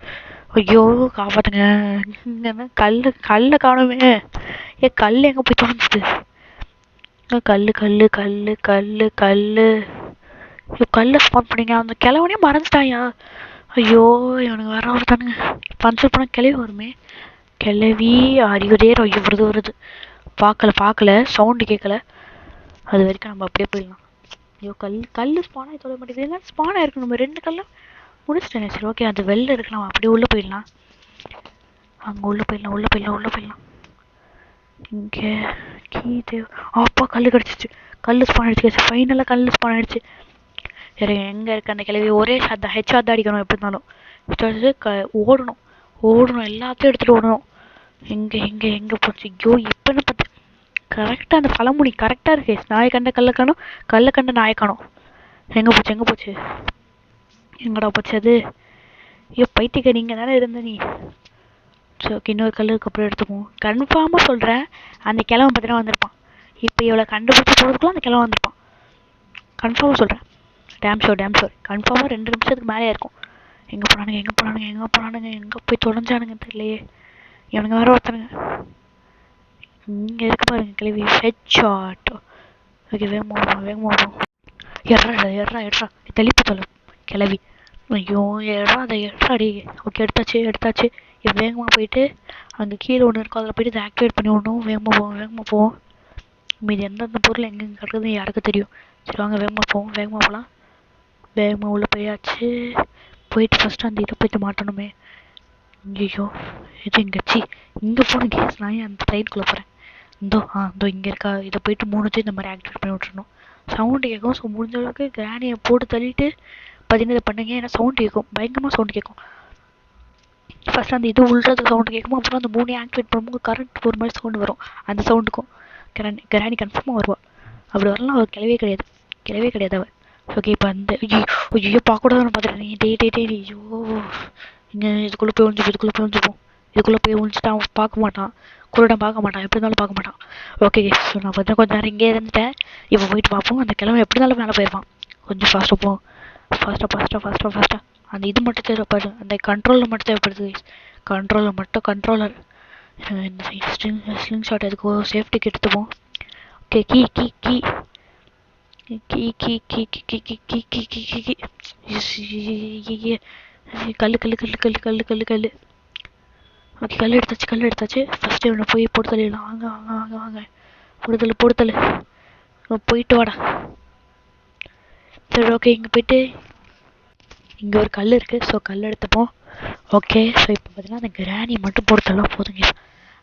ஐயோ காப்பாத்துங்க. கல்லை காணுமே. கல் எங்கே போய் தோணுச்சு? கல்லை ஸ்பான் பண்ணிங்க. அந்த கிழவனே மறந்துட்டாயா? ஐயோ இவனுக்கு வர தானுங்க. பஞ்சல் பண்ண கிளவி வருமே. கிளவி அறிவுதே வருது. பார்க்கல சவுண்டு கேட்கல. அது வரைக்கும் நம்ம அப்படியே போயிடலாம். ஐயோ கல் ஸ்பானாக சொல்ல மாட்டேங்குது. இல்லை ஸ்பானாக இருக்கு. நம்ம 2 கல்லை முடிச்சிட்டேன். சரி ஓகே அது வெளில இருக்கலாம். அப்படியே உள்ளே போயிடலாம். அங்கே உள்ளே போயிடலாம். இங்கே கீ தேவை. அப்பா கல் கிடச்சிச்சு. கல் ஸ்பான் ஆகிடுச்சு. ஃபைனலாக கல் ஸ்பான் ஆகிடுச்சு. எங்கே இருக்க அந்த கிளவி ஒரே ஷாட் ஹெச்ஆர் தான் அடிக்கணும் எப்படி இருந்தாலும் ஓடணும் ஓடணும் எல்லாத்தையும் எடுத்துகிட்டு ஓடணும். எங்கே போச்சு ஐயோ இப்போன்னு பார்த்து கரெக்டாக அந்த பழமொழி கரெக்டாக இருக்கு. நாயை கண்ட கல்லை காணும், கல்லை கண்ட நாயை காணும். எங்கே போச்சு எங்கடா போச்சு அது? ஐயோ பைத்தியக்க நீங்கள் தானே இருந்த நீ. சரி ஓகே இன்னொரு கல்லுக்கு அப்புறம் எடுத்துக்குவோம். கன்ஃபார்மாக சொல்கிறேன் அந்த கிழவன் பார்த்தீங்கன்னா வந்திருப்பான். இப்போ இவ்வளோ கண்டுபிடிச்சி போகிறதுக்குள்ள அந்த கிழவன் வந்திருப்பான். கன்ஃபார்மாக சொல்கிறேன். டேம் ஷோர் கன்ஃபார்மாக 2 நிமிஷத்துக்கு மேலே இருக்கும். எங்கே போனானுங்க எங்கே போய் தொலைஞ்சானுங்க தெரியலையே. இவனுங்க வேற ஒருத்தனுங்க இங்கே இருக்கு பாருங்க கிளவி ஹெட்ஷாட். ஓகே வேகமாக எட்ரா தெளிப்பு தொலை கிளவி. ஐயோ அதை எட்ராடி. ஓகே எடுத்தாச்சு. வேகமாக போயிட்டு அங்கே கீழே ஒன்று இருக்கும் அதில் போயிட்டு இதை ஆக்டிவேட் பண்ணி விடணும். வேகமாக போவோம். மீது எந்தெந்த பொருள் எங்கெங்கே கிடக்குதுன்னு யாருக்கு தெரியும். சரி வாங்க வேகமாக போகலாம். வேகமாக உள்ளே போயிட்டு ஃபஸ்ட்டு அந்த இதை போயிட்டு மாட்டணுமே. ஐயோ இது இங்கே போன கேஸ் நான் அந்த சைடுக்குள்ளே போகிறேன். இதோ இங்கே இருக்கா. இதை போயிட்டு 3 இந்த மாதிரி ஆக்டிவேட் பண்ணி விட்டுறணும். சவுண்டு கேட்கும். ஸோ முடிஞ்ச அளவுக்கு கிராணியை போட்டு தள்ளிட்டு பார்த்தீங்கன்னா இதை பண்ணுங்க. ஏன்னா சவுண்டு கேட்கும், பயங்கரமாக சவுண்டு கேட்கும். ஃபஸ்ட் அந்த இது உள்றதுக்கு சவுண்டு கேட்கும். அப்புறம் அந்த 3 ஆக்டிவேட் பண்ணும்போது கரண்ட் ஒரு மாதிரி சவுண்டு வரும். அந்த சவுண்டுக்கும் கிராணி கன்ஃபார்மாக வருவாள். அப்படி வரலாம் அவள் கிளவே கிடையாது அவள். ஓகே இப்போ அந்த ஐயோ பார்க்கக்கூடாதுன்னு பார்த்துட்டேன். டே ஐயோ இங்கே இதுக்குள்ளே போய் ஒழிஞ்சுப்போம். இதுக்குள்ளே போய் ஒழிஞ்சிட்டு அவன் பார்க்க மாட்டான். குருடன் பார்க்க மாட்டான். எப்படி இருந்தாலும் பார்க்க மாட்டான். ஓகே ஸோ நான் பார்த்தா கொஞ்சம் நேரம் இங்கே இருந்துட்டேன். இப்போ போயிட்டு பார்ப்போம். அந்த கிழமை எப்படி இருந்தாலும் மேலே போயிருப்பான். கொஞ்சம் ஃபாஸ்ட்டாக போவோம். ஃபாஸ்ட்டாக அந்த இது மட்டும் தேவைப்படுது. அந்த கண்ட்ரோலர் மட்டும் தேவைப்படுது. கண்ட்ரோலர் இந்த ஸ்லிங் ஷாட் எதுக்கோ சேஃப்டிக்கு எடுத்துப்போம். ஓகே கீ கல்லு. ஓகே கல் எடுத்தாச்சு. ஃபஸ்ட்டு இவனை போய் போட்டு தள்ளிடலாம். வாங்க போட்டு தள்ளு. போயிட்டு வாடா. சரி ஓகே இங்கே ஒரு கல் இருக்குது. ஸோ கல் எடுத்துப்போம். ஓகே ஸோ இப்போ பார்த்தீங்கன்னா அந்த கிராணி மட்டும் போட்டு தள்ளா போதுங்க.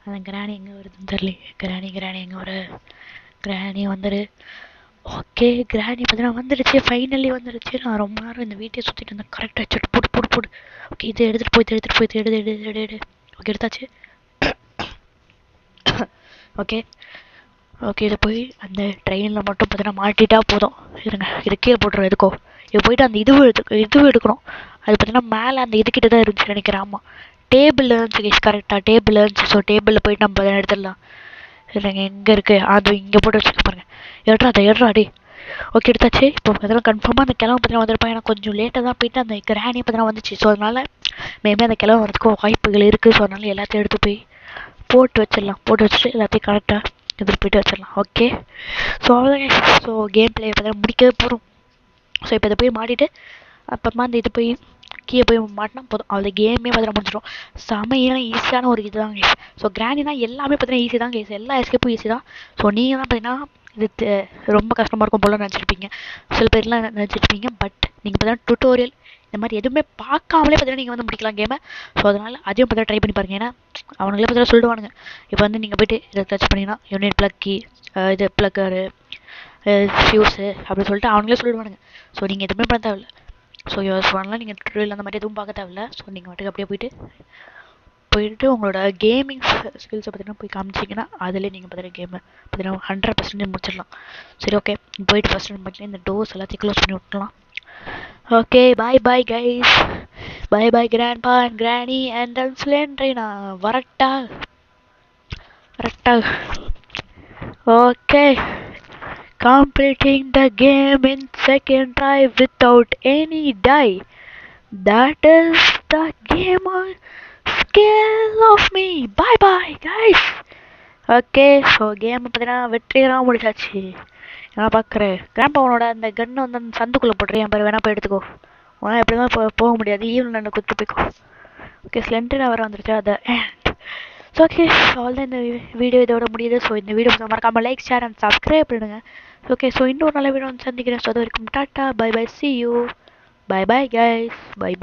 அந்த கிராணி எங்கே வருதுன்னு தெரியல. கிராணி எங்கே வர? கிராணி வந்துடு. ஓகே கிராணி பார்த்தீங்கன்னா வந்துடுச்சு. ஃபைனலி வந்துடுச்சு. நான் ரொம்ப நேரம் இந்த வீட்டையை சுற்றிட்டு இருந்தேன். கரெக்டாக வச்சுட்டு போடு. ஓகே இதை எடுத்துகிட்டு போய் எடு. ஓகே எடுத்தாச்சு. ஓகே இதை போய் அந்த ட்ரெயினில் மட்டும் பார்த்தீங்கன்னா மாட்டிட்டா போதும். இருங்க இது கீழே போட்டுரும் எதுக்கோ. இது போயிட்டு அந்த இதுவும் எடுக்கணும். அது பார்த்தீங்கன்னா மேலே அந்த இதுக்கிட்ட தான் இருந்துச்சு நினைக்கிறேன். ஆமாம் டேபிளில் இருந்துச்சு கரெக்டாக. டேபிளில் இருந்துச்சு. ஸோ டேபிளில் போயிட்டு நம்ம எடுத்துடலாம். இல்லைங்க எங்கே இருக்குது? அது இங்கே போட்டு வச்சுக்க பாருங்க. எடுறாடி. ஓகே எடுத்தாச்சு. இப்போ அதெல்லாம் கன்ஃபார்மாக அந்த கிழமை பார்த்தீங்கன்னா வந்திருப்பாங்க. ஏன்னா கொஞ்சம் லேட்டாக தான் போயிட்டு அந்த கிராணியை பார்த்தீங்கன்னா வந்துச்சு. ஸோ அதனால் மேபி அந்த கிழமை வரதுக்கும் வாய்ப்புகள் இருக்குது. ஸோ அதனால் எல்லாத்தையும் எடுத்து போய் போட்டு வச்சுட்டு எல்லாத்தையும் கரெக்டாக எடுத்துகிட்டு போயிட்டு வச்சிடலாம். ஓகே ஸோ அவ்வளோதாங்க. ஸோ கேம் பிளே பார்த்தீங்கன்னா முடிக்கவே போகிறோம். ஸோ இப்போ இதை போய் மாட்டிட்டு அப்புறமா அந்த இது போய் கீழே போய் மாட்டினா போதும். அவ்வளோ கேமே பார்த்தீங்கன்னா முடிஞ்சிடும். செமையான ஈஸியான ஒரு இது தான் கேஸ். ஸோ கிராண்டினா எல்லாமே பார்த்தீங்கன்னா ஈஸி தான் கேஸ். எல்லா எஸ்கேப்பும் ஈஸி தான். ஸோ நீங்கள் தான் பார்த்தீங்கன்னா இது ரொம்ப கஷ்டமாக இருக்கும் போல நினச்சிருப்பீங்க. சில பேர்லாம் நினச்சிருப்பீங்க. பட் நீங்கள் பார்த்தீங்கன்னா டுட்டோரியல் இந்த மாதிரி எதுவுமே பார்க்காமலே பார்த்தீங்கன்னா நீங்கள் வந்து முடிக்கலாம் கேமை. ஸோ அதனால் அதையும் பார்த்தா ட்ரை பண்ணி பாருங்கள். ஏன்னா அவங்களே பார்த்தீங்கன்னா சொல்லுவானுங்க. இப்போ வந்து நீங்கள் போய்ட்டு இதை டச் பண்ணிங்கன்னா யூனிட் ப்ளக் கீ இது ப்ளக்கரு ஃபியூஸு அப்படின்னு சொல்லிட்டு அவங்களே சொல்லிடுவானுங்க. ஸோ நீங்கள் எதுவுமே பண்ண தேவையில்லை. ஸோ யோசிப்பாங்கலாம் நீங்கள் டுட்டோரியல் அந்த மாதிரி எதுவும் பார்க்க தேவையில்லை. ஸோ நீங்கள் மட்டும் அப்படியே போயிட்டு உங்களோட கேமிங் ஸ்கில்ஸை பார்த்தீங்கன்னா போய் காமிச்சிங்கன்னா அதிலே நீங்கள் பார்த்தீங்கன்னா கேமை பார்த்தீங்கன்னா 100% முடிச்சிடலாம். சரி ஓகே போயிட்டு ஃபஸ்ட்டு பார்த்தீங்கன்னா இந்த டோர்ஸ் எல்லாத்தையும் க்ளோஸ் பண்ணி விட்டுலாம். Okay bye guys. Bye grandpa and கிராணி அண்ட் ஸ்லெண்டரை நான் வரட்டா. Okay completing the game in second try without any die. That is the game on skill of me. Bye guys. Okay so game பார்த்தீங்கன்னா வெற்றிகரமாக முடிச்சாச்சு. நான் பார்க்குறேன் கிராண்ட்பாவனோட அந்த கன்னை வந்து அந்த சந்துக்குள்ளே போட்டுறேன். பாரு வேணா போய் எடுத்துக்கோ. உனால் எப்படி தான் போக முடியாது. ஈவன் நான் குத்து போய்க்கோ. ஓகே ஸ்லெண்டர் வர வந்துருச்சு அதை. ஸோ ஓகே அவ்வளோதான் இந்த வீடியோ இதோட முடியுது. ஸோ இந்த வீடியோ மறக்காமல் லைக் ஷேர் அண்ட் சப்ஸ்கிரைப் பண்ணுங்க. ஓகே ஸோ இன்னொரு நல்ல வீடியோ வந்து சந்திக்கிறேன். ஸோ அது வரைக்கும் டாட்டா bye see you. Bye guys. Bye.